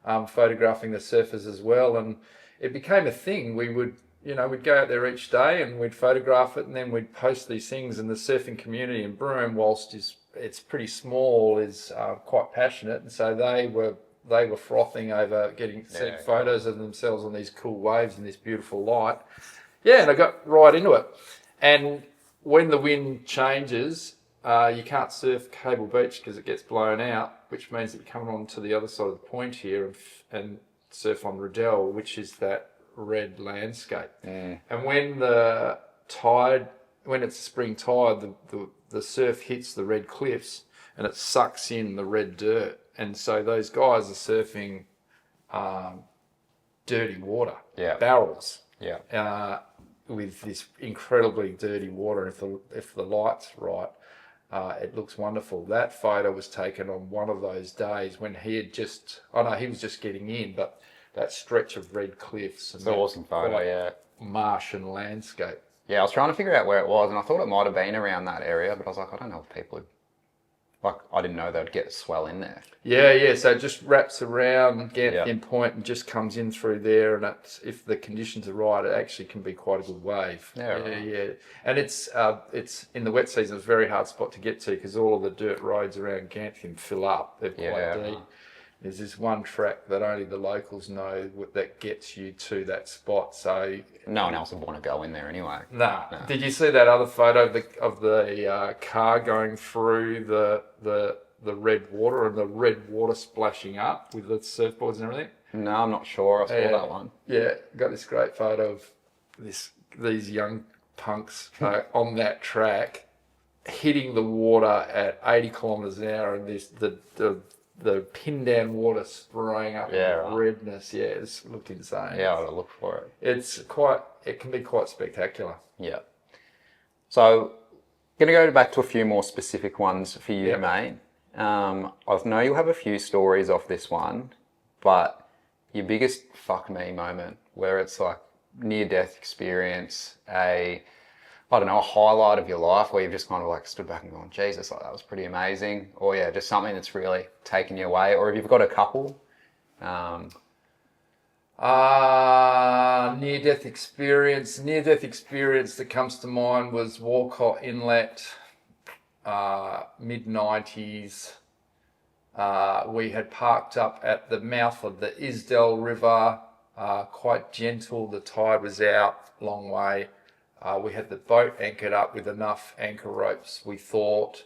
photographing the surfers as well. And it became a thing. We'd go out there each day and we'd photograph it, and then we'd post these things. And the surfing community in Broome, whilst it's pretty small, is quite passionate, and so they were frothing over getting sent photos of themselves on these cool waves and this beautiful light. Yeah, and I got right into it. And when the wind changes, you can't surf Cable Beach because it gets blown out, which means that you come on to the other side of the point here and surf on Riddell, which is that red landscape. And when it's spring tide, the surf hits the red cliffs and it sucks in the red dirt, and so those guys are surfing dirty water, barrels, with this incredibly dirty water. If the light's right, it looks wonderful. That photo was taken on one of those days when he was just getting in, but that stretch of red cliffs. It's an awesome photo, Marsh and landscape. Yeah, I was trying to figure out where it was, and I thought it might have been around that area, but I was like, I don't know if people would Like, I didn't know they'd get swell in there. Yeah. So it just wraps around Ganthian Point and just comes in through there. And if the conditions are right, it actually can be quite a good wave. Yeah. And it's in the wet season, it's a very hard spot to get to because all of the dirt roads around Ganthian fill up. They're quite deep. There's this one track that only the locals know that gets you to that spot. So no one else would want to go in there anyway. Nah. Did you see that other photo of the car going through the red water and the red water splashing up with the surfboards and everything? No, I'm not sure. I saw that one. Yeah, got this great photo of these young punks on that track hitting the water at 80 kilometres an hour, and the pin down water spraying up in redness. Yeah, it looked insane. Yeah, I'll look for it. It can be quite spectacular. Yeah. So, going to go back to a few more specific ones for you, mate. I know you have a few stories off this one, but your biggest fuck me moment, where it's like near-death experience, a highlight of your life where you've just kind of like stood back and gone, Jesus, like that was pretty amazing. Or just something that's really taken you away. Or if you've got a couple. Near-death experience that comes to mind was Walcott Inlet, mid-90s. We had parked up at the mouth of the Isdell River, quite gentle. The tide was out, long way. We had the boat anchored up with enough anchor ropes, we thought.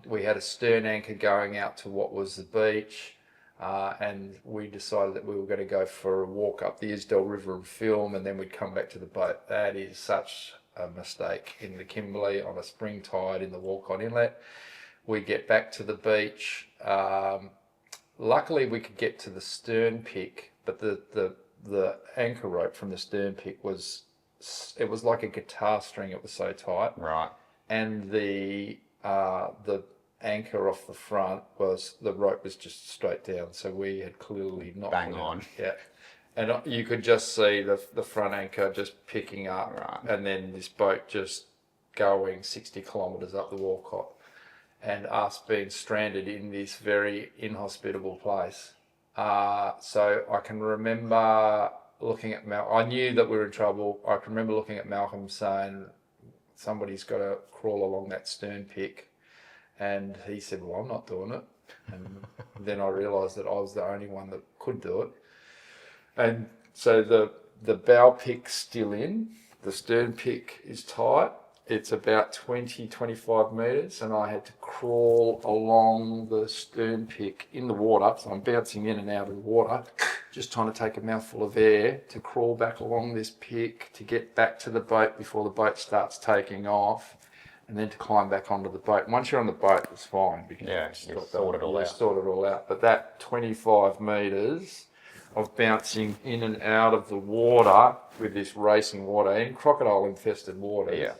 We had a stern anchor going out to what was the beach. And we decided that we were going to go for a walk up the Isdell River and film, and then we'd come back to the boat. That is such a mistake in the Kimberley on a spring tide in the Walcott Inlet. We get back to the beach. Luckily, we could get to the stern pick, but the anchor rope from the stern pick was like a guitar string. It was so tight. Right. And the anchor off the front the rope was just straight down, so we had clearly not bang on. Yeah, and you could just see the front anchor just picking up, right, and then this boat just going 60 kilometres up the Walcott, and us being stranded in this very inhospitable place. So I can remember looking at I knew that we were in trouble. I can remember looking at Malcolm saying, somebody's got to crawl along that stern pick. And he said, well, I'm not doing it. And then I realised that I was the only one that could do it. And so the bow pick's still in. The stern pick is tight. It's about 20, 25 metres. And I had to crawl along the stern pick in the water. So I'm bouncing in and out of the water, just trying to take a mouthful of air to crawl back along this pick to get back to the boat before the boat starts taking off. And then to climb back onto the boat. Once you're on the boat, it's fine because you sort it all out. But that 25 metres of bouncing in and out of the water with this racing water in crocodile-infested waters,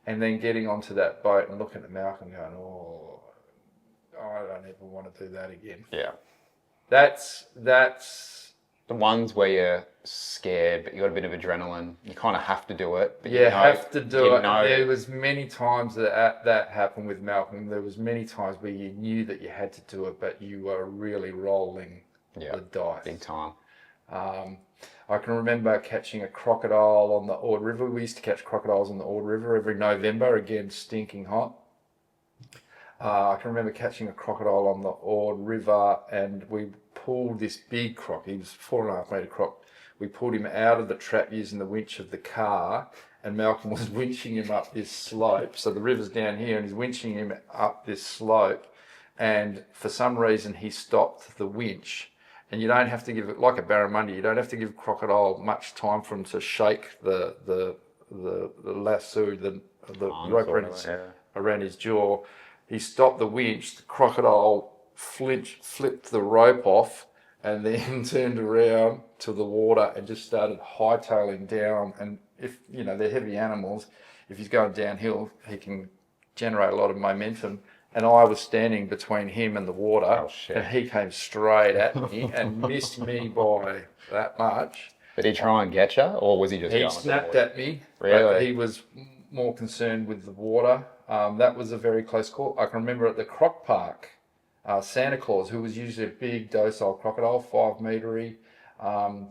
and then getting onto that boat and looking at Malcolm going, oh, I don't ever want to do that again. Yeah. That's the ones where you're scared, but you got a bit of adrenaline. You kind of have to do it. But have to do it. There was many times that happened with Malcolm. There was many times where you knew that you had to do it, but you were really rolling the dice. Big time. I can remember catching a crocodile on the Ord River. We used to catch crocodiles on the Ord River every November, again, stinking hot. I can remember catching a crocodile on the Ord River, and we pulled this big croc. He was 4.5 metre croc. We pulled him out of the trap using the winch of the car, and Malcolm was winching him up this slope. So the river's down here, and he's winching him up this slope. And for some reason, he stopped the winch. And you don't have to give it, like a barramundi, you don't have to give crocodile much time for him to shake the lasso, the rope around his jaw. He stopped the winch, the crocodile flipped the rope off, and then turned around to the water and just started hightailing down. And if, they're heavy animals, if he's going downhill, he can generate a lot of momentum. And I was standing between him and the water, and he came straight at me and missed me by that much. Did he try and get you, or was he just He snapped at me. Really? But he was more concerned with the water. That was a very close call. I can remember at the Croc Park, Santa Claus, who was usually a big docile crocodile, 5 metre-y,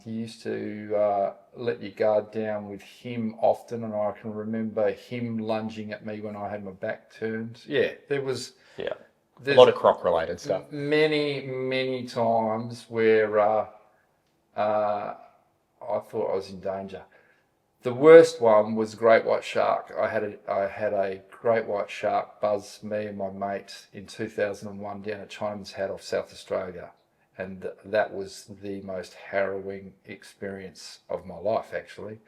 he used to let you guard down with him often, and I can remember him lunging at me when I had my back turned. Yeah, there's a lot of croc related stuff. Many times where I thought I was in danger. The worst one was great white shark. I had a great white shark buzz me and my mate in 2001 down at Chinaman's Hat off South Australia. And that was the most harrowing experience of my life, actually.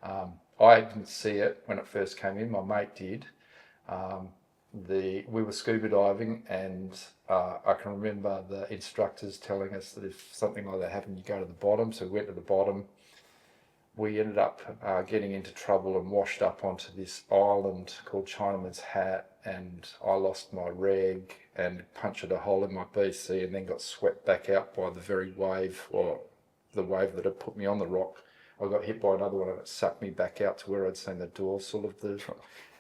I didn't see it when it first came in. My mate did. We were scuba diving, and I can remember the instructors telling us that if something like that happened, you go to the bottom. So we went to the bottom. We ended up getting into trouble and washed up onto this island called Chinaman's Hat, and I lost my reg and punctured a hole in my BC, and then got swept back out by the very wave, or the wave that had put me on the rock. I got hit by another one, and it sucked me back out to where I'd seen the dorsal of the,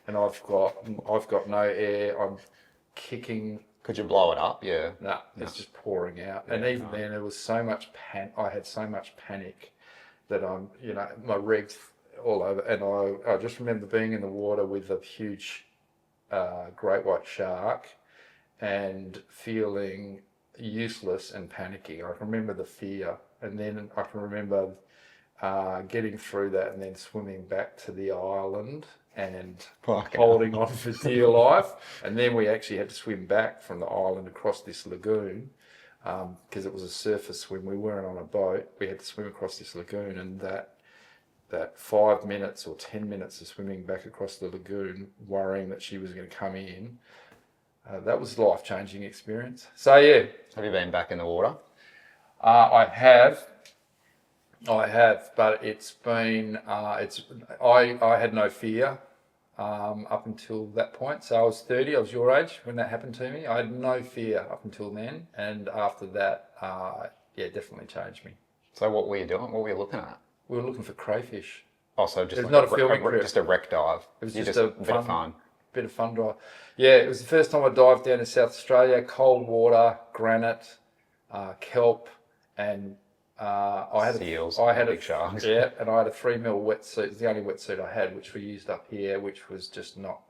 and I've got no air. I'm kicking. Could you blow it up? Yeah. No, it's just pouring out, and even then there was so much I had so much panic that I'm, my reg's all over, and I just remember being in the water with a huge great white shark and feeling useless and panicking. I can remember the fear, and then I can remember getting through that and then swimming back to the island and holding on for dear life. And then we actually had to swim back from the island across this lagoon, because it was a surface swim. We weren't on a boat. We had to swim across this lagoon, and that 5 minutes or 10 minutes of swimming back across the lagoon, worrying that she was going to come in, that was a life-changing experience. So yeah. Have you been back in the water? I have, but it's been I had no fear up until that point. So I was 30. I was your age when that happened to me. I had no fear up until then, and after that, definitely changed me. So what were you doing? What were you looking at? We were looking for crayfish. Oh, so just it was not a filming trip. Just a wreck dive. It was just a bit of fun. Bit of fun dive. Yeah, it was the first time I dived down in South Australia. Cold water, granite, kelp, and I had seals. big sharks. Yeah, and I had a 3 mil wetsuit. It's the only wetsuit I had, which we used up here, which was just not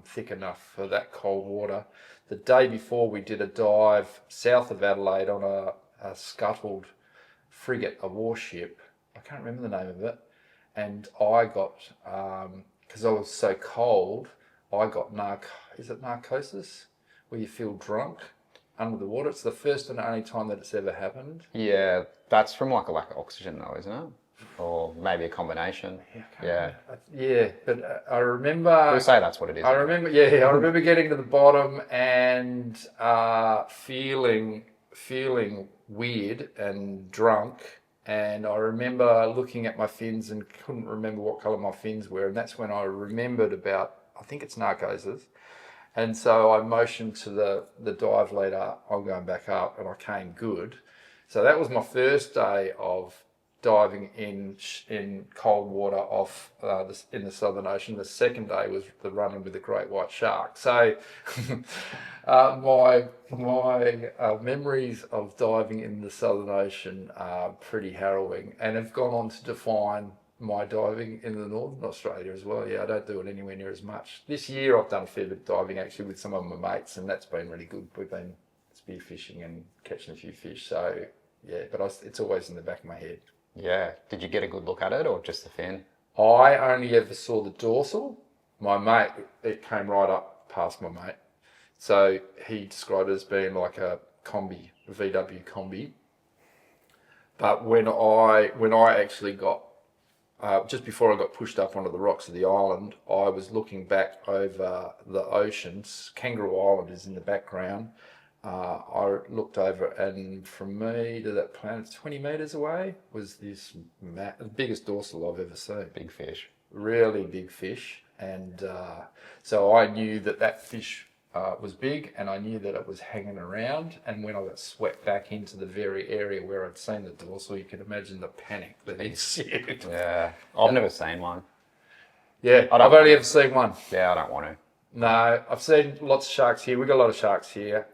thick enough for that cold water. The day before, we did a dive south of Adelaide on a scuttled frigate, a warship. I can't remember the name of it. And I got, because I was so cold, I got narcosis, where you feel drunk under the water. It's the first and only time that it's ever happened. Yeah, that's from like a lack of oxygen though, isn't it? Or maybe a combination. Yeah, but I remember... We'll say that's what it is. I remember getting to the bottom and feeling weird and drunk. And I remember looking at my fins and couldn't remember what colour my fins were. And that's when I remembered about, I think it's narcosis. And so I motioned to the dive leader, I'm going back up, and I came good. So that was my first day of diving in cold water off in the Southern Ocean. The second day was the running with the great white shark. So my memories of diving in the Southern Ocean are pretty harrowing, and have gone on to define my diving in the Northern Australia as well. Yeah, I don't do it anywhere near as much. This year I've done a fair bit of diving actually with some of my mates, and that's been really good. We've been spearfishing and catching a few fish. So yeah, but it's always in the back of my head. Yeah. Did you get a good look at it, or just the fin? I only ever saw the dorsal. My mate, it came right up past my mate. So he described it as being like a combi, a VW combi. But when I actually got, just before I got pushed up onto the rocks of the island, I was looking back over the oceans. Kangaroo Island is in the background. I looked over, and from me to that planet, 20 metres away, was this the biggest dorsal I've ever seen. Big fish. Really big fish. And so I knew that fish was big, and I knew that it was hanging around. And when I got swept back into the very area where I'd seen the dorsal, you can imagine the panic that ensued. Yeah, I've never seen one. Yeah, I've only ever seen one. Yeah, I don't want to. No, I've seen lots of sharks here. We've got a lot of sharks here.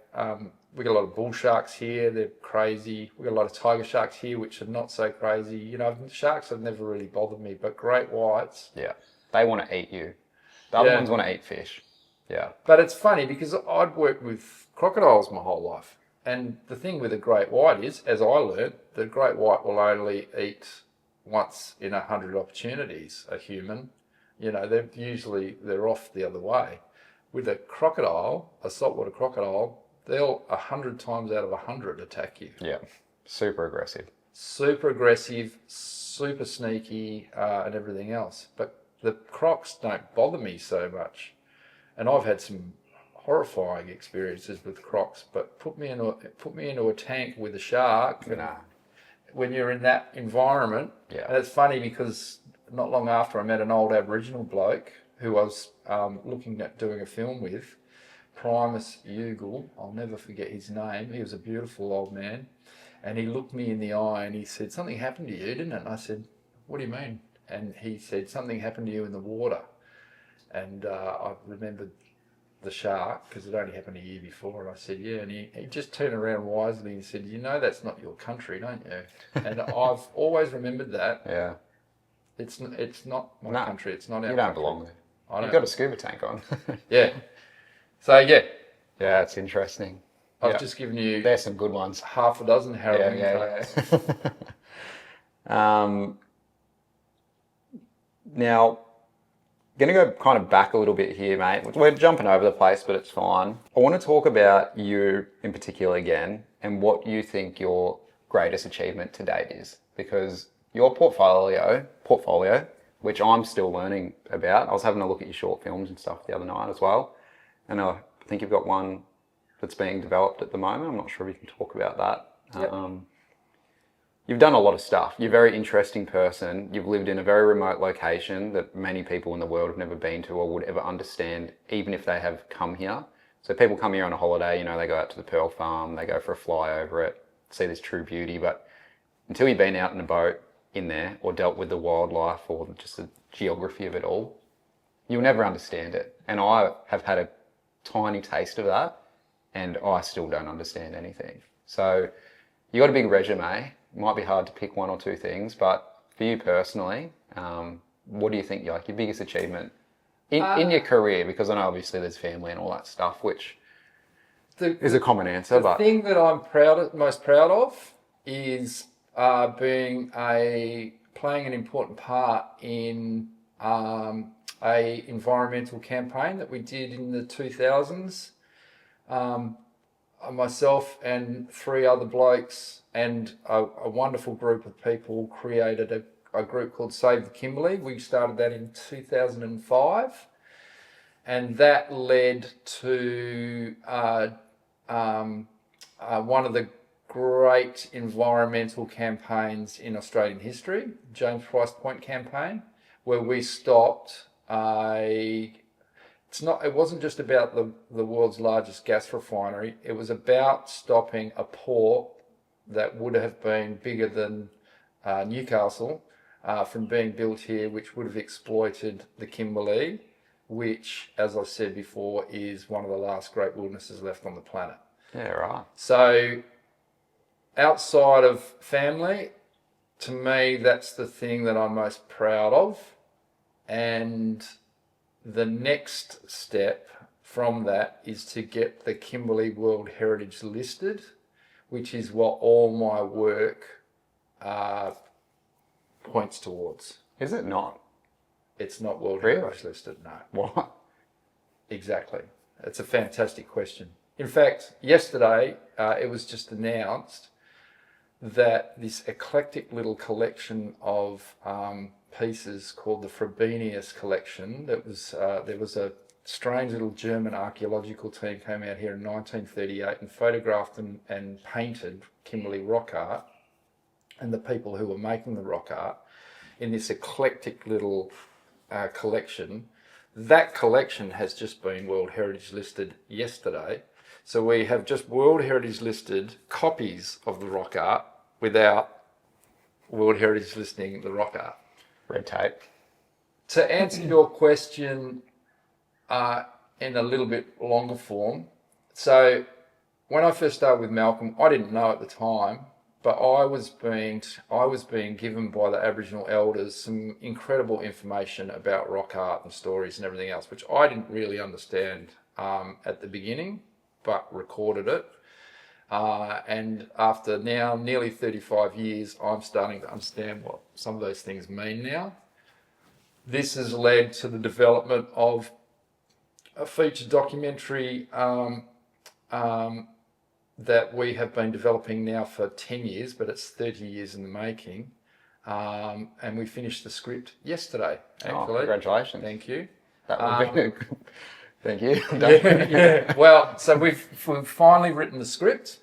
We've got a lot of bull sharks here. They're crazy. We've got a lot of tiger sharks here, which are not so crazy. You know, sharks have never really bothered me, but great whites. Yeah, they want to eat you. The other ones want to eat fish. Yeah. But it's funny because I'd worked with crocodiles my whole life. And the thing with a great white is, as I learned, the great white will only eat once in 100 opportunities a human. You know, they're off the other way. With a crocodile, a saltwater crocodile, they'll 100 times out of 100 attack you. Yeah, super aggressive. Super aggressive, super sneaky, and everything else. But the crocs don't bother me so much. And I've had some horrifying experiences with crocs, but put me into a tank with a shark. Nah. When you're in that environment, and it's funny because not long after I met an old Aboriginal bloke who I was looking at doing a film with, Primus Ugal. I'll never forget his name. He was a beautiful old man, and he looked me in the eye and he said, "Something happened to you, didn't it?" And I said, "What do you mean?" And he said, "Something happened to you in the water." And I remembered the shark because it only happened a year before. And I said, "Yeah." And he just turned around wisely and said, "You know that's not your country, don't you?" And I've always remembered that. Yeah. It's not my country. It's not our country. You don't belong there. You've got a scuba tank on. Yeah. So, yeah. Yeah, it's interesting. I've just given you... There's some good ones. Half a dozen harrowing tales. Now, going to go kind of back a little bit here, mate. We're jumping over the place, but it's fine. I want to talk about you in particular again and what you think your greatest achievement to date is. Because your portfolio, which I'm still learning about, I was having a look at your short films and stuff the other night as well. And I think you've got one that's being developed at the moment. I'm not sure if you can talk about that. Yep. You've done a lot of stuff. You're a very interesting person. You've lived in a very remote location that many people in the world have never been to or would ever understand, even if they have come here. So people come here on a holiday, you know, they go out to the Pearl Farm, they go for a fly over it, see this true beauty. But until you've been out in a boat in there or dealt with the wildlife or just the geography of it all, you'll never understand it. And I have had a tiny taste of that, and I still don't understand anything. So you got a big resume. It might be hard to pick one or two things, but for you personally, what do you think your biggest achievement in your career? Because I know obviously there's family and all that stuff, which is a common answer. The thing that I'm most proud of is playing an important part in a environmental campaign that we did in the 2000s. Myself and 3 other blokes and a wonderful group of people created a group called Save the Kimberley. We started that in 2005, and that led to one of the great environmental campaigns in Australian history, James Price Point campaign, where we stopped it wasn't just about the world's largest gas refinery. It was about stopping a port that would have been bigger than Newcastle from being built here, which would have exploited the Kimberley, which, as I said before, is one of the last great wildernesses left on the planet. Yeah, right. So outside of family, to me, that's the thing that I'm most proud of. And the next step from that is to get the Kimberley World Heritage listed, which is what all my work points towards. Is it not? It's not World Really? Heritage listed, no. What? Exactly. It's a fantastic question. In fact, yesterday it was just announced that this eclectic little collection of pieces called the Frobenius collection, there was a strange little German archaeological team came out here in 1938 and photographed and painted Kimberley rock art and the people who were making the rock art in this eclectic little collection. That collection has just been World Heritage listed yesterday. So we have just World Heritage listed copies of the rock art without World Heritage listing the rock art. Red tape. To answer your question in a little bit longer form, so when I first started with Malcolm, I didn't know at the time, but I was being given by the Aboriginal elders some incredible information about rock art and stories and everything else, which I didn't really understand at the beginning, but recorded it. And after now nearly 35 years, I'm starting to understand what some of those things mean now. This has led to the development of a feature documentary that we have been developing now for 10 years, but it's 30 years in the making. And we finished the script yesterday, actually. Oh, congratulations. Thank you. That would be Thank you. Yeah. Well, so we've finally written the script.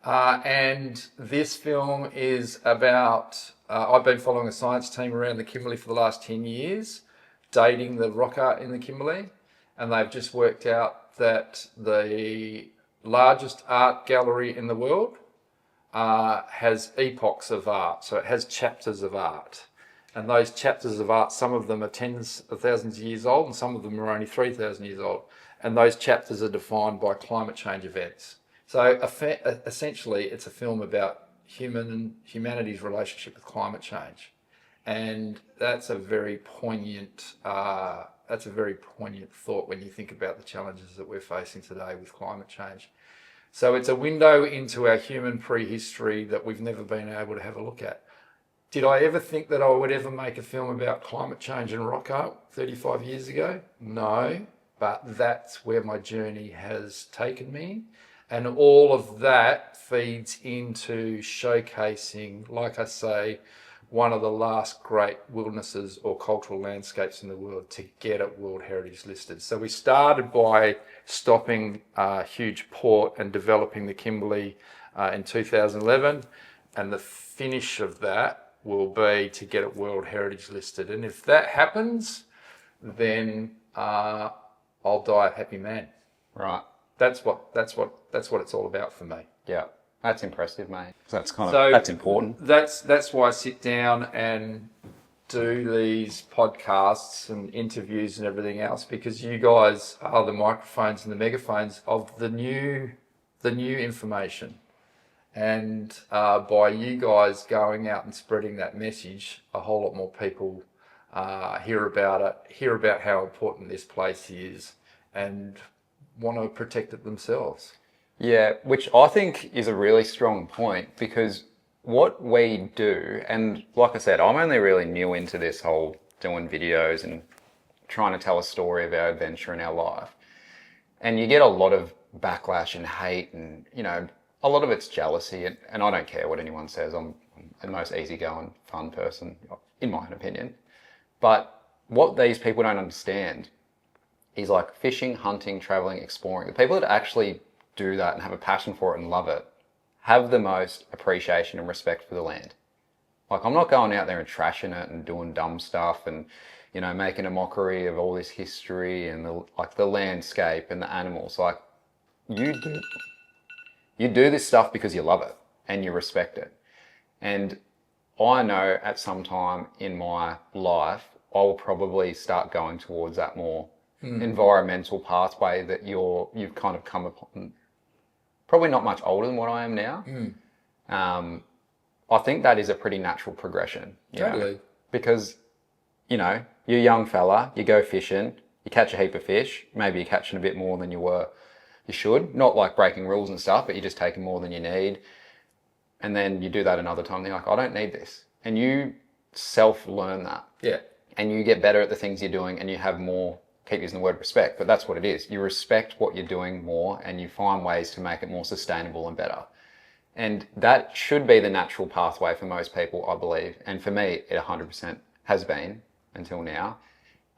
And this film is about, I've been following a science team around the Kimberley for the last 10 years, dating the rock art in the Kimberley. And they've just worked out that the largest art gallery in the world has epochs of art. So it has chapters of art. And those chapters of art, some of them are tens of thousands of years old and some of them are only 3,000 years old. And those chapters are defined by climate change events. So essentially, it's a film about humanity's relationship with climate change. And that's a very poignant thought when you think about the challenges that we're facing today with climate change. So it's a window into our human prehistory that we've never been able to have a look at. Did I ever think that I would ever make a film about climate change and rock art 35 years ago? No, but that's where my journey has taken me. And all of that feeds into showcasing, like I say, one of the last great wildernesses or cultural landscapes in the world to get it World Heritage listed. So we started by stopping a huge port and developing the Kimberley in 2011. And the finish of that will be to get it World Heritage listed. And if that happens, then I'll die a happy man. Right. That's what it's all about for me. Yeah. That's impressive, mate. So that's important. That's why I sit down and do these podcasts and interviews and everything else, because you guys are the microphones and the megaphones of the new information. And by you guys going out and spreading that message, a whole lot more people hear about it, hear about how important this place is, and want to protect it themselves. Yeah, which I think is a really strong point, because what we do, and like I said, I'm only really new into this whole doing videos and trying to tell a story of our adventure in our life. And you get a lot of backlash and hate and, you know, a lot of it's jealousy, and I don't care what anyone says. I'm the most easygoing, fun person, in my own opinion. But what these people don't understand is like fishing, hunting, traveling, exploring. The people that actually do that and have a passion for it and love it have the most appreciation and respect for the land. Like, I'm not going out there and trashing it and doing dumb stuff and, you know, making a mockery of all this history and the landscape and the animals. Like, you do this stuff because you love it and you respect it. And I know at some time in my life, I will probably start going towards that more environmental pathway that you've kind of come upon. Probably not much older than what I am now. I think that is a pretty natural progression. Totally. Know? Because, you know, you're a young fella, you go fishing, you catch a heap of fish, maybe you're catching a bit more than you should. Not like breaking rules and stuff, but you're just taking more than you need. And then you do that another time, and you're like, I don't need this. And you self-learn that. Yeah. And you get better at the things you're doing, and you have more, keep using the word respect, but that's what it is. You respect what you're doing more, and you find ways to make it more sustainable and better. And that should be the natural pathway for most people, I believe. And for me, it 100% has been until now.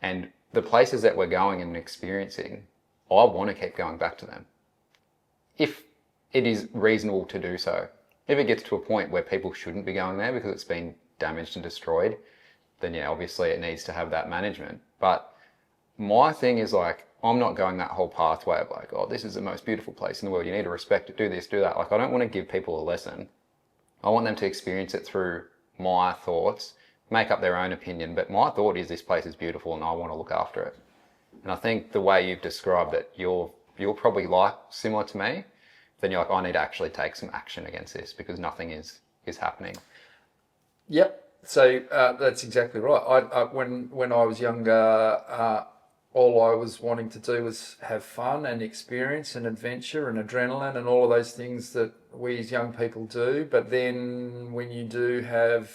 And the places that we're going and experiencing, I want to keep going back to them, if it is reasonable to do so. If it gets to a point where people shouldn't be going there because it's been damaged and destroyed, then yeah, obviously it needs to have that management. But my thing is like, I'm not going that whole pathway of like, oh, this is the most beautiful place in the world, you need to respect it, do this, do that. Like, I don't want to give people a lesson. I want them to experience it through my thoughts, make up their own opinion. But my thought is this place is beautiful and I want to look after it. And I think the way you've described it, you're probably like similar to me. Then you're like, I need to actually take some action against this because nothing is happening. Yep. So that's exactly right. When I was younger, all I was wanting to do was have fun and experience and adventure and adrenaline and all of those things that we as young people do. But then when you do have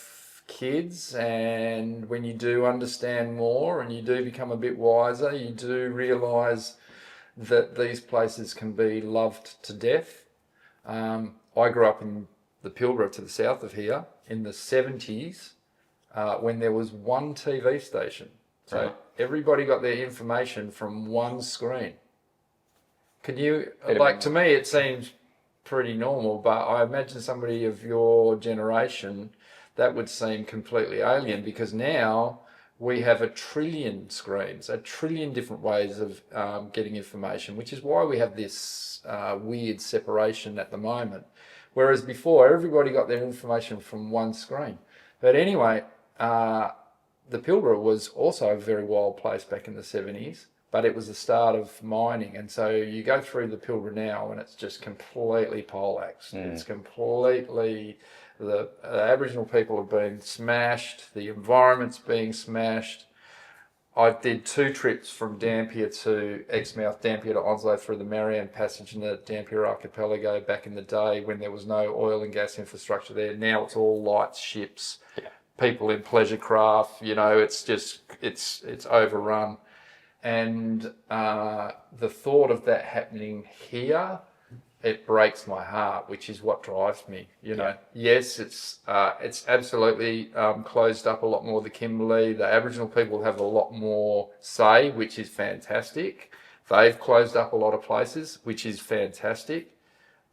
kids and when you do understand more and you do become a bit wiser, you do realise that these places can be loved to death. I grew up in the Pilbara to the south of here in the 70s when there was one TV station. So Right. everybody got their information from one screen. Can you, like, to me it seems pretty normal, but I imagine somebody of your generation that would seem completely alien, because now we have 1 trillion screens, 1 trillion different ways of getting information, which is why we have this weird separation at the moment. Whereas before, everybody got their information from one screen. But anyway, the Pilbara was also a very wild place back in the 70s, but it was the start of mining. And so you go through the Pilbara now and it's just completely poleaxed. It's completely, the Aboriginal people have been smashed, the environment's being smashed. I did 2 trips from Dampier to Exmouth, Dampier to Onslow through the Marianne Passage in the Dampier Archipelago back in the day when there was no oil and gas infrastructure there. Now it's all lights, ships, people in pleasure craft, it's just, it's overrun. And the thought of that happening here, it breaks my heart, which is what drives me. Yes, it's absolutely closed up a lot more, the Kimberley. The Aboriginal people have a lot more say, which is fantastic. They've closed up a lot of places, which is fantastic.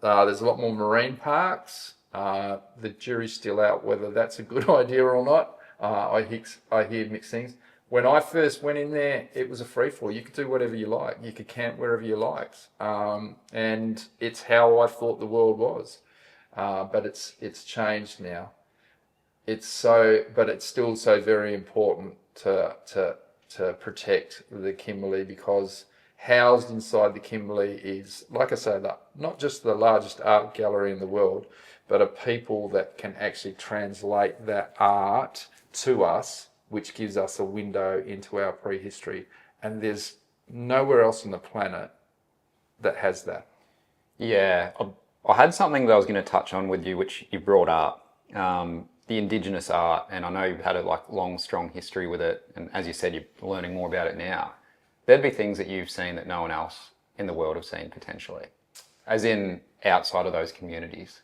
There's a lot more marine parks. The jury's still out whether that's a good idea or not. I hear mixed things. When I first went in there, it was a free-for-all. You could do whatever you like. You could camp wherever you liked. And it's how I thought the world was. But it's changed now. But it's still so very important to protect the Kimberley, because housed inside the Kimberley is, like I say, not just the largest art gallery in the world, but a people that can actually translate that art to us, which gives us a window into our prehistory. And there's nowhere else on the planet that has that. Yeah, I had something that I was going to touch on with you, which you brought up, the Indigenous art, and I know you've had a long, strong history with it, and as you said, you're learning more about it now. There'd be things that you've seen that no one else in the world have seen potentially, as in outside of those communities.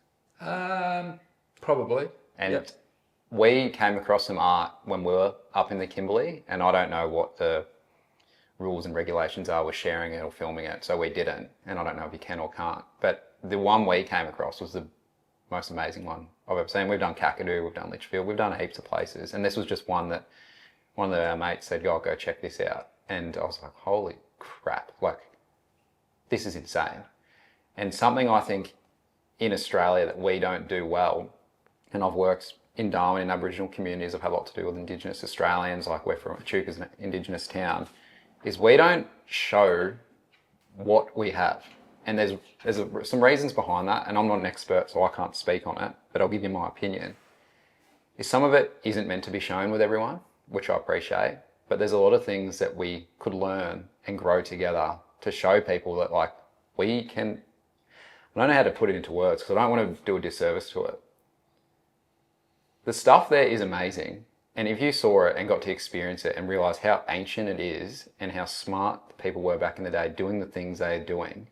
Probably. And we came across some art when we were up in the Kimberley, and I don't know what the rules and regulations are with sharing it or filming it, so we didn't, and I don't know if you can or can't. But the one we came across was the most amazing one I've ever seen. We've done Kakadu, we've done Litchfield, we've done heaps of places, and this was just one that one of our mates said, go check this out. And I was like, holy crap, this is insane. And something I think in Australia that we don't do well, and I've worked in Darwin in Aboriginal communities, I've had a lot to do with Indigenous Australians, we're from Echuca's an Indigenous town, is we don't show what we have. And there's some reasons behind that, and I'm not an expert, so I can't speak on it, but I'll give you my opinion. Is some of it isn't meant to be shown with everyone, which I appreciate, but there's a lot of things that we could learn and grow together to show people that we can. I don't know how to put it into words because I don't want to do a disservice to it. The stuff there is amazing, and if you saw it and got to experience it and realize how ancient it is and how smart the people were back in the day doing the things they are doing,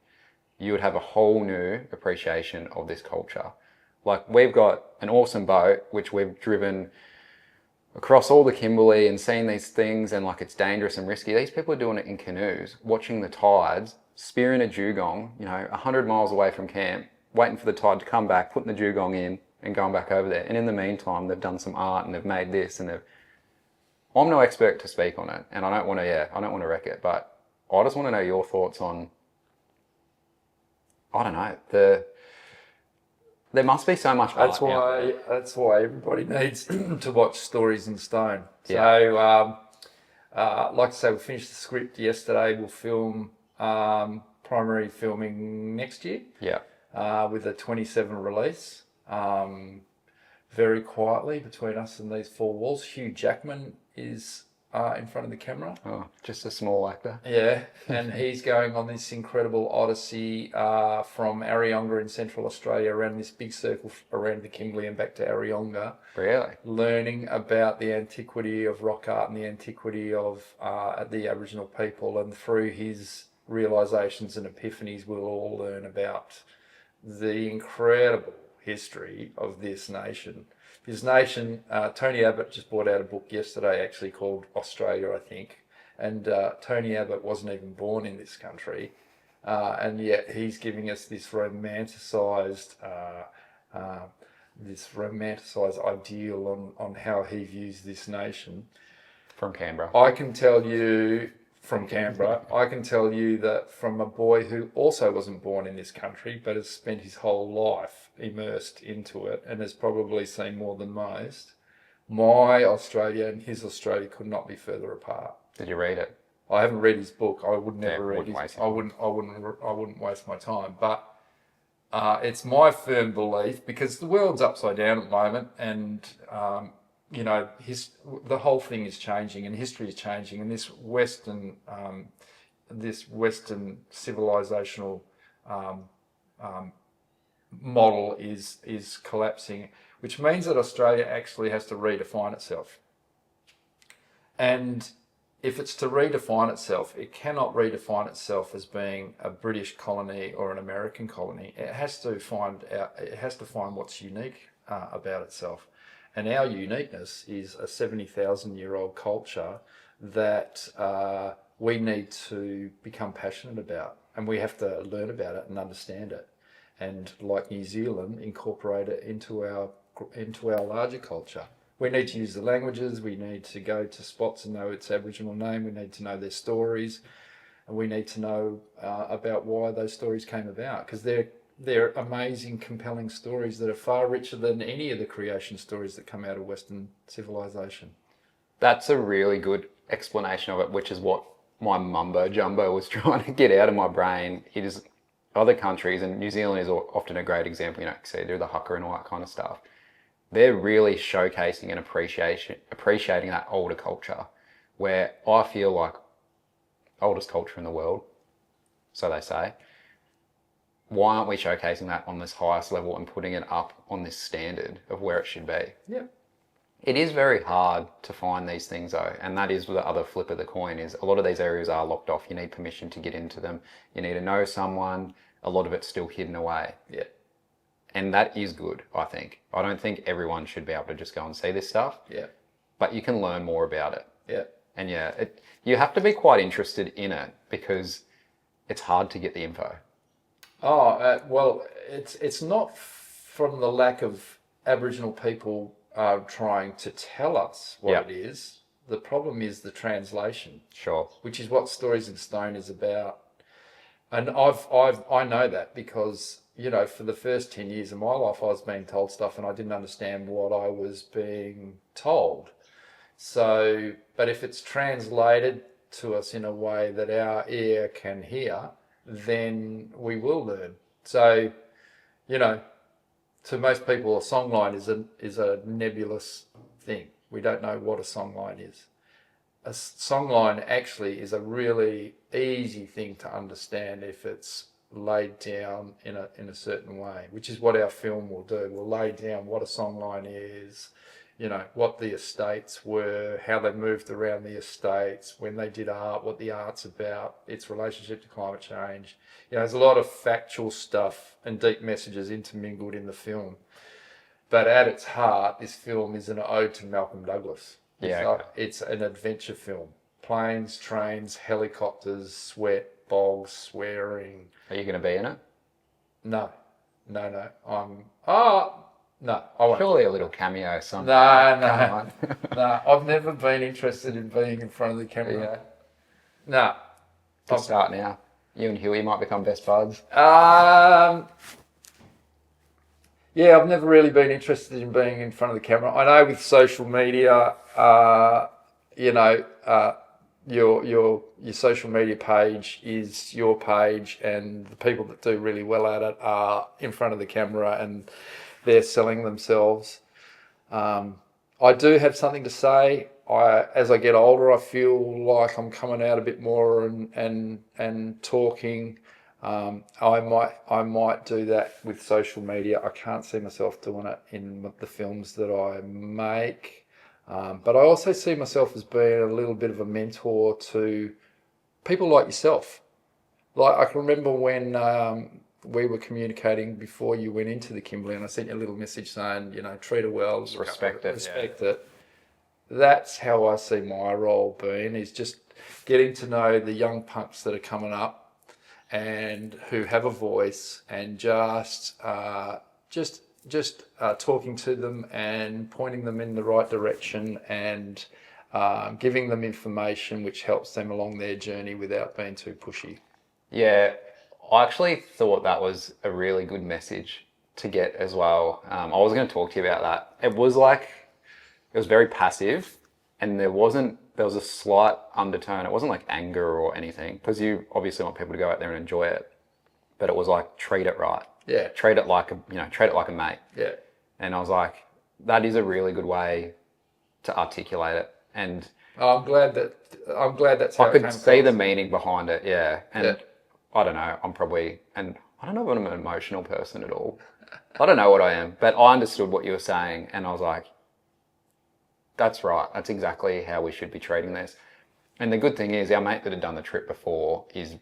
you would have a whole new appreciation of this culture. We've got an awesome boat which we've driven across all the Kimberley and seen these things, and it's dangerous and risky. These people are doing it in canoes, watching the tides, spearing a dugong, 100 miles away from camp, waiting for the tide to come back, putting the dugong in and going back over there. And in the meantime, they've done some art and they've made this and I'm no expert to speak on it, and I don't want to wreck it, but I just want to know your thoughts on, I don't know, the There must be so much That's art. why everybody needs to watch Stories in Stone. Yeah. So, like I say, we finished the script yesterday. We'll film primary filming next year. Yeah. With a 27 release. Very quietly between us and these four walls. Hugh Jackman is in front of the camera. Oh, just a small actor. Yeah, and he's going on this incredible odyssey from Arionga in Central Australia around this big circle around the Kimberley and back to Arionga. Really? Learning about the antiquity of rock art and the antiquity of the Aboriginal people, and through his realisations and epiphanies we'll all learn about the incredible history of this nation. This nation, Tony Abbott just brought out a book yesterday actually called Australia, I think. And Tony Abbott wasn't even born in this country. And yet he's giving us this romanticised ideal on how he views this nation. From Canberra. I can tell you from Canberra, I can tell you that from a boy who also wasn't born in this country, but has spent his whole life immersed into it and has probably seen more than most, my Australia and his Australia could not be further apart. Did you read it? I haven't read his book. I would never read his. Waste I wouldn't waste my time. But it's my firm belief, because the world's upside down at the moment, and you know, the whole thing is changing, and history is changing, and this Western civilizational model is collapsing, which means that Australia actually has to redefine itself. And if it's to redefine itself, it cannot redefine itself as being a British colony or an American colony. It has to find what's unique about itself. And our uniqueness is a 70,000-year-old culture that we need to become passionate about, and we have to learn about it and understand it, and like New Zealand, incorporate it into our larger culture. We need to use the languages, we need to go to spots and know its Aboriginal name, we need to know their stories, and we need to know about why those stories came about, because they're amazing, compelling stories that are far richer than any of the creation stories that come out of Western civilization. That's a really good explanation of it, which is what my mumbo jumbo was trying to get out of my brain. It is other countries, and New Zealand is often a great example, you know, because they do the haka and all that kind of stuff. They're really showcasing and appreciating that older culture, where I feel like oldest culture in the world, so they say. Why aren't we showcasing that on this highest level and putting it up on this standard of where it should be? Yeah. It is very hard to find these things though, and that is the other flip of the coin, is a lot of these areas are locked off. You need permission to get into them. You need to know someone. A lot of it's still hidden away. Yeah. And that is good, I think. I don't think everyone should be able to just go and see this stuff. Yeah. But you can learn more about it. Yeah. And yeah, you have to be quite interested in it, because it's hard to get the info. Well, it's not from the lack of Aboriginal people trying to tell us what it is. The problem is the translation. Sure. Which is what Stories in Stone is about. And I know that because, you know, for the first 10 years of my life, I was being told stuff and I didn't understand what I was being told. So, but if it's translated to us in a way that our ear can hear, then we will learn. So, you know, to most people, a songline is a nebulous thing. We don't know what a songline is. A songline actually is a really easy thing to understand if it's laid down in a certain way, which is what our film will do. We'll lay down what a songline is, you know, what the estates were, how they moved around the estates, when they did art, what the art's about, its relationship to climate change. You know, there's a lot of factual stuff and deep messages intermingled in the film. But at its heart, this film is an ode to Malcolm Douglas. It's an adventure film. Planes, trains, helicopters, sweat, bogs, swearing. Are you going to be in it? No. No, I won't. Surely a little cameo somewhere. No. No, I've never been interested in being in front of the camera. Yeah. No. Good start now. You and Huey might become best buds. Yeah, I've never really been interested in being in front of the camera. I know with social media, you know, your social media page is your page, and the people that do really well at it are in front of the camera and they're selling themselves. I do have something to say. As I get older, I feel like I'm coming out a bit more and talking. I might do that with social media. I can't see myself doing it in the films that I make, but I also see myself as being a little bit of a mentor to people like yourself. Like I can remember when we were communicating before you went into the Kimberley, and I sent you a little message saying, you know, treat her well, Respect it. respect it. That's how I see my role being, is just getting to know the young punks that are coming up and who have a voice, and just talking to them and pointing them in the right direction, and giving them information which helps them along their journey without being too pushy. Yeah, I actually thought that was a really good message to get as well. I was going to talk to you about that. It was very passive, and there was a slight undertone. It wasn't like anger or anything, because you obviously want people to go out there and enjoy it, but it was like, treat it right. Yeah. Treat it like a mate. Yeah. And I was like, that is a really good way to articulate it. And I'm glad that's how I it could came see the across. meaning behind it. Yeah. And Yeah. I don't know, I don't know if I'm an emotional person at all. I don't know what I am, but I understood what you were saying, and I was like, that's right. That's exactly how we should be treating this. And the good thing is, our mate that had done the trip before is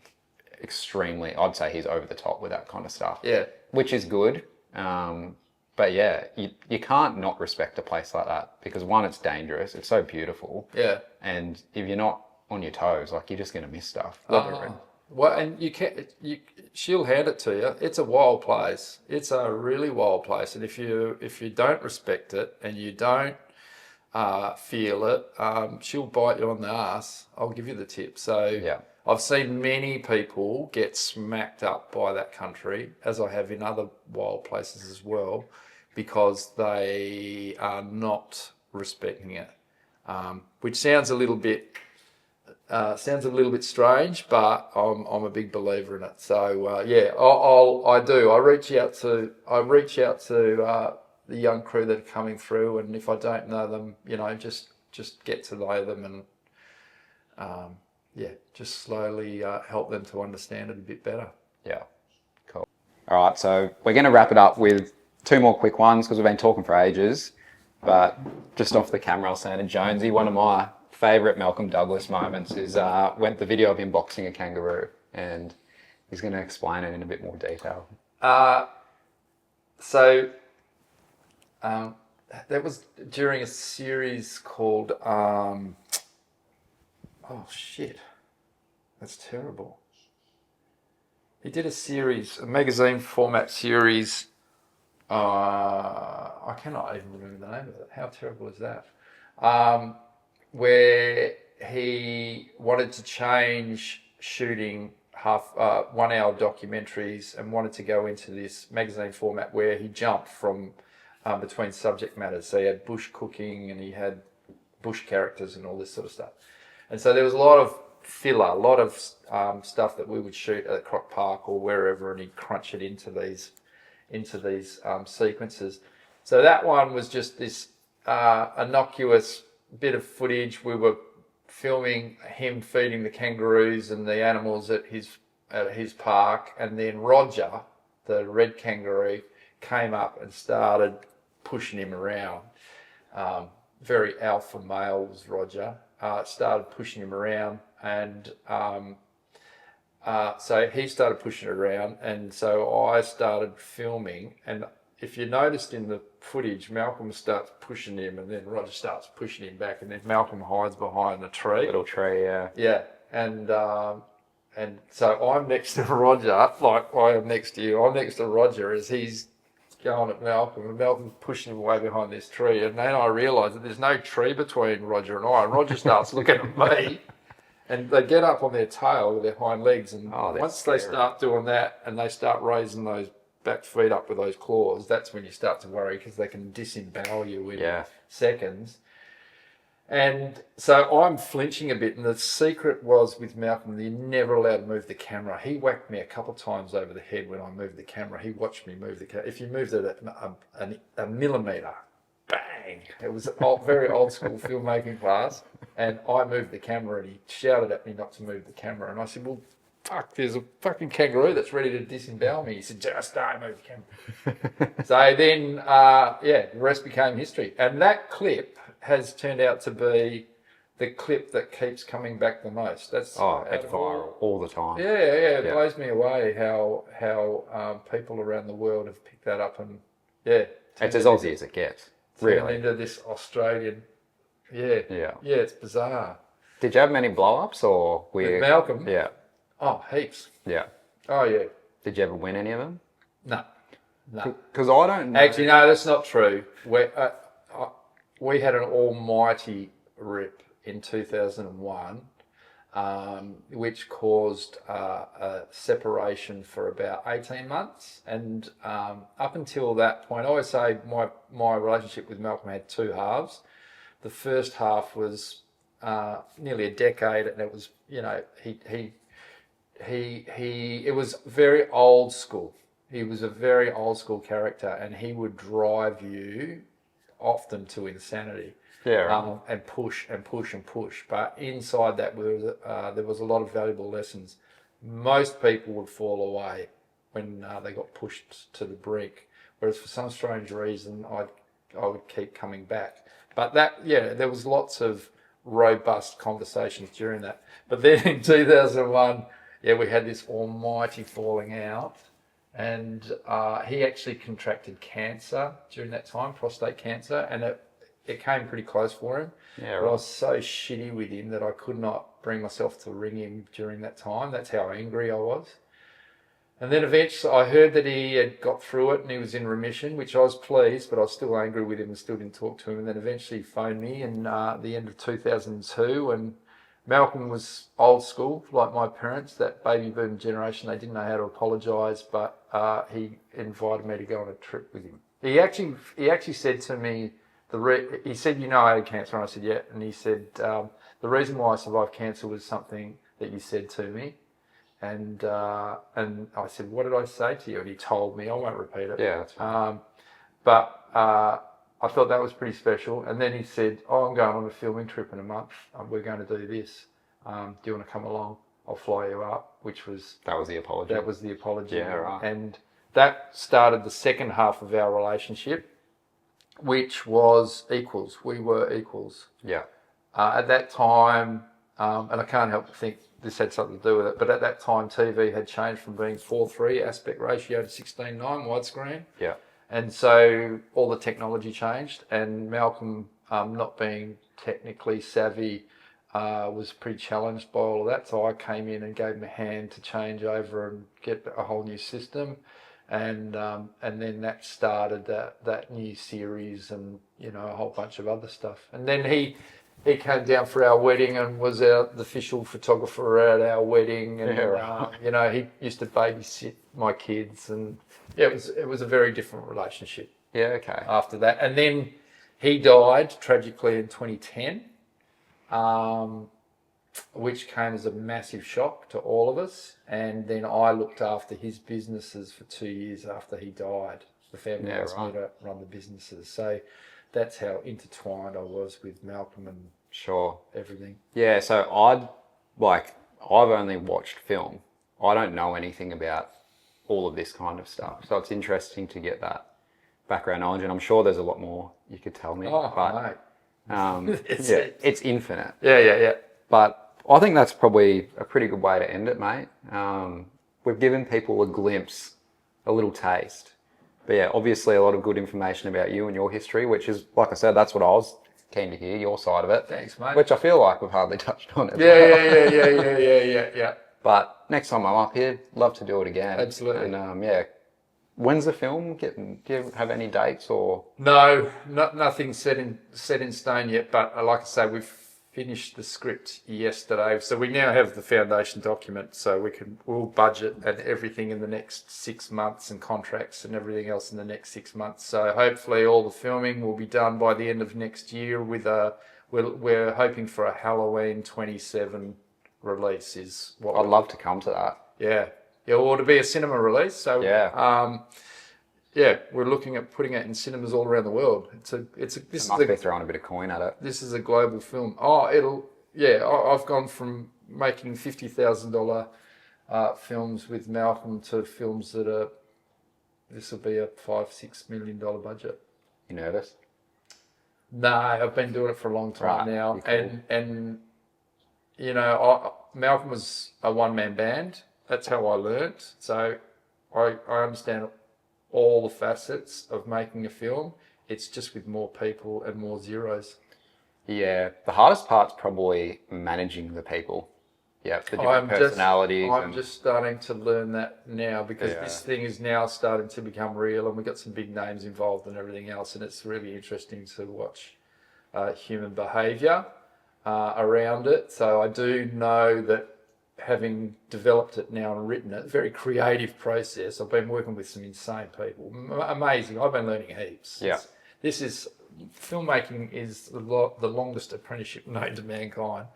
I'd say he's over the top with that kind of stuff. Yeah. Which is good. But yeah, you can't not respect a place like that, because one, it's dangerous. It's so beautiful. Yeah. And if you're not on your toes, like, you're just going to miss stuff. Well, and she'll hand it to you. It's a wild place. It's a really wild place. And if you don't respect it and you don't feel it, she'll bite you on the ass. I'll give you the tip. So Yeah. I've seen many people get smacked up by that country, as I have in other wild places as well, because they are not respecting it, which sounds a little bit strange, but I'm a big believer in it. So yeah, I reach out to the young crew that are coming through, and if I don't know them, you know, just get to know them, and just slowly help them to understand it a bit better. Yeah, cool. All right, so we're going to wrap it up with two more quick ones, because we've been talking for ages. But just off the camera, I was saying to Jonesy, one of my favourite Malcolm Douglas moments is the video of him boxing a kangaroo, and he's going to explain it in a bit more detail. So that was during a series called oh shit, that's terrible. He did a magazine format series. I cannot even remember the name of it. How terrible is that? Where he wanted to change shooting 1 hour documentaries and wanted to go into this magazine format where he jumped from between subject matters. So he had bush cooking and he had bush characters and all this sort of stuff. And so there was a lot of filler, a lot of stuff that we would shoot at Croc Park or wherever, and he'd crunch it into these sequences. So that one was just this innocuous bit of footage. We were filming him feeding the kangaroos and the animals at his park, and then Roger, the red kangaroo, came up and started pushing him around. Very alpha male was Roger. Started pushing him around, and so he started pushing it around, and so I started filming. And if you noticed in the footage, Malcolm starts pushing him, and then Roger starts pushing him back, and then Malcolm hides behind the tree. Little tree, yeah. Yeah, and so I'm next to Roger, like I am next to you. I'm next to Roger as he's going at Malcolm, and Malcolm's pushing him away behind this tree. And then I realise that there's no tree between Roger and I, and Roger starts looking at me. And they get up on their tail with their hind legs, and once they start doing that and they start raising those back feet up with those claws, that's when you start to worry because they can disembowel you in seconds. And so I'm flinching a bit, and the secret was with Malcolm, you're never allowed to move the camera. He whacked me a couple of times over the head when I moved the camera. He watched me move the camera. If you moved it a millimetre, bang! It was very old school filmmaking class, and I moved the camera, and he shouted at me not to move the camera. And I said, well, fuck, there's a fucking kangaroo that's ready to disembowel me. He said, just don't move the camera. So then, the rest became history. And that clip has turned out to be the clip that keeps coming back the most. That's it's viral all the time. Yeah. It blows me away how people around the world have picked that up, and it's as Aussie as it gets. Really, into this Australian. It's bizarre. Did you have many blow-ups or with Malcolm? Yeah. Oh, heaps. Yeah. Oh, yeah. Did you ever win any of them? No. Because I don't know. Actually, no, that's not true. We had an almighty rip in 2001, which caused a separation for about 18 months. And up until that point, I always say my relationship with Malcolm had two halves. The first half was nearly a decade, and it was, it was very old school. He was a very old school character, and he would drive you often to insanity. And push and push and push. But inside that, there was a lot of valuable lessons. Most people would fall away when they got pushed to the brink, whereas for some strange reason, I would keep coming back. But there was lots of robust conversations during that. But then in 2001, we had this almighty falling out, and he actually contracted cancer during that time, prostate cancer, and it came pretty close for him. Yeah, right. But I was so shitty with him that I could not bring myself to ring him during that time. That's how angry I was. And then eventually I heard that he had got through it and he was in remission, which I was pleased, but I was still angry with him and still didn't talk to him. And then eventually he phoned me in the end of 2002, and Malcolm was old school, like my parents, that baby boom generation. They didn't know how to apologise, but he invited me to go on a trip with him. He actually said to me, he said, I had cancer, and I said, yeah. And he said, the reason why I survived cancer was something that you said to me. And I said, what did I say to you? And he told me. I won't repeat it. Yeah, that's fine. But I thought that was pretty special. And then he said, I'm going on a filming trip in a month. We're going to do this. Do you want to come along? I'll fly you up, That was the apology. That was the apology. Yeah, right. And that started the second half of our relationship, which was equals. We were equals. Yeah. At that time, and I can't help but think this had something to do with it, but at that time TV had changed from being 4:3 aspect ratio to 16:9 widescreen. Yeah. And so all the technology changed, and Malcolm, not being technically savvy, was pretty challenged by all of that. So I came in and gave him a hand to change over and get a whole new system. And then that started that new series, and a whole bunch of other stuff. And then he came down for our wedding and was the official photographer at our wedding, and he used to babysit my kids, and it was a very different relationship. Yeah, okay. After that, and then he died tragically in 2010. Which came as a massive shock to all of us. And then I looked after his businesses for 2 years after he died. The family asked me to run the businesses. So that's how intertwined I was with Malcolm and everything. Yeah, so I've only watched film. I don't know anything about all of this kind of stuff. So it's interesting to get that background knowledge, and I'm sure there's a lot more you could tell me. Mate. It's infinite. Yeah. But I think that's probably a pretty good way to end it, mate. We've given people a glimpse, a little taste. But yeah, obviously a lot of good information about you and your history, which is, like I said, that's what I was keen to hear, your side of it. Thanks, mate. Which I feel like we've hardly touched on it. Yeah. But next time I'm up here, love to do it again. Absolutely. And when's the film? Do you have any dates or? No, nothing set in stone yet. But like I say, we've finished the script yesterday, so we now have the foundation document, so we'll budget and everything in the next 6 months and contracts and everything else in the next 6 months. So hopefully all the filming will be done by the end of next year. We're hoping for a Halloween 27 release. I'd love to come to that. Yeah, or to be a cinema release. So we're looking at putting it in cinemas all around the world. This must be throwing a bit of coin at it. This is a global film. I've gone from making $50,000 films with Malcolm to films that this will be a $5-6 million budget. You nervous? No, I've been doing it for a long time now, cool. and Malcolm was a one-man band. That's how I learnt. So I understand all the facets of making a film. It's just with more people and more zeros. Yeah, the hardest part's probably managing the people. Yeah, the different personalities. I'm just starting to learn that now, because this thing is now starting to become real, and we've got some big names involved and everything else, and it's really interesting to watch human behaviour around it. So I do know that, having developed it now and written it, very creative process. I've been working with some insane people. Amazing. I've been learning heaps. Yeah. Filmmaking is the longest apprenticeship known to mankind.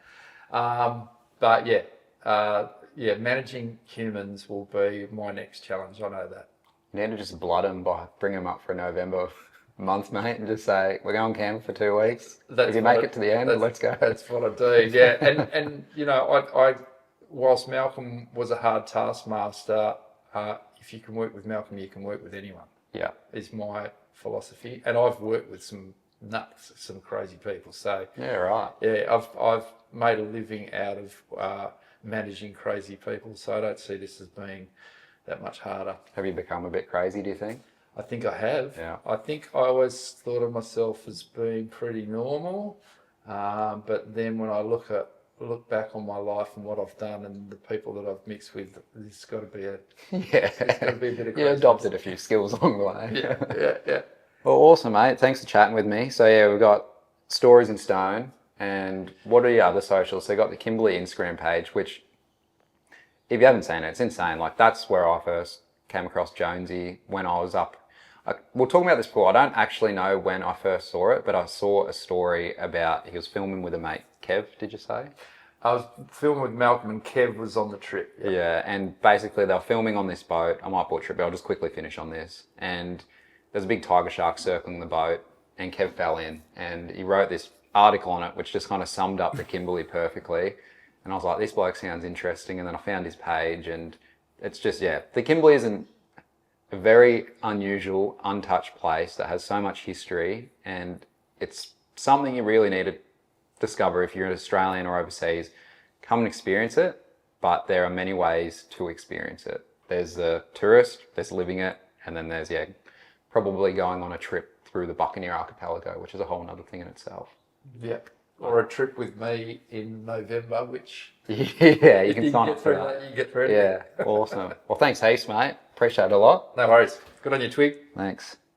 Managing humans will be my next challenge. I know that. You need to just blood them by bringing them up for a November month, mate, and just say, we're going camp for 2 weeks. If you make it to the end, let's go. That's what I do. Yeah. and I whilst Malcolm was a hard taskmaster, if you can work with Malcolm, you can work with anyone. Yeah. Is my philosophy. And I've worked with some nuts, some crazy people. So yeah, right. Yeah, I've made a living out of managing crazy people. So I don't see this as being that much harder. Have you become a bit crazy, do you think? I think I have. Yeah. I think I always thought of myself as being pretty normal. But then when I look back on my life and what I've done and the people that I've mixed with, there's got to be a bit of crazy. You adopted a few skills along the way. Yeah. Well, awesome, mate. Thanks for chatting with me. So yeah, we've got Stories in Stone, and what are your other socials? So you got the Kimberley Instagram page, which, if you haven't seen it, it's insane. Like, that's where I first came across Jonesy when I was up. We're talking about this before. I don't actually know when I first saw it, but I saw a story about he was filming with a mate. Kev, did you say? I was filming with Malcolm and Kev was on the trip. Yeah, and basically they were filming on this boat. I might butcher it, but I'll just quickly finish on this. And there's a big tiger shark circling the boat, and Kev fell in. And he wrote this article on it, which just kind of summed up the Kimberley perfectly. And I was like, this bloke sounds interesting. And then I found his page, and it's just, the Kimberley is a very unusual, untouched place that has so much history, and it's something you really need to discover if you're an Australian or overseas. Come and experience it, but there are many ways to experience it. There's the tourist, there's living it, and then there's probably going on a trip through the Buccaneer Archipelago, which is a whole other thing in itself. Yeah, or a trip with me in November, which you can sign up for that. You get through it. Yeah, awesome. Well, thanks heaps, mate. Appreciate it a lot. No worries. Good on you, Twig. Thanks.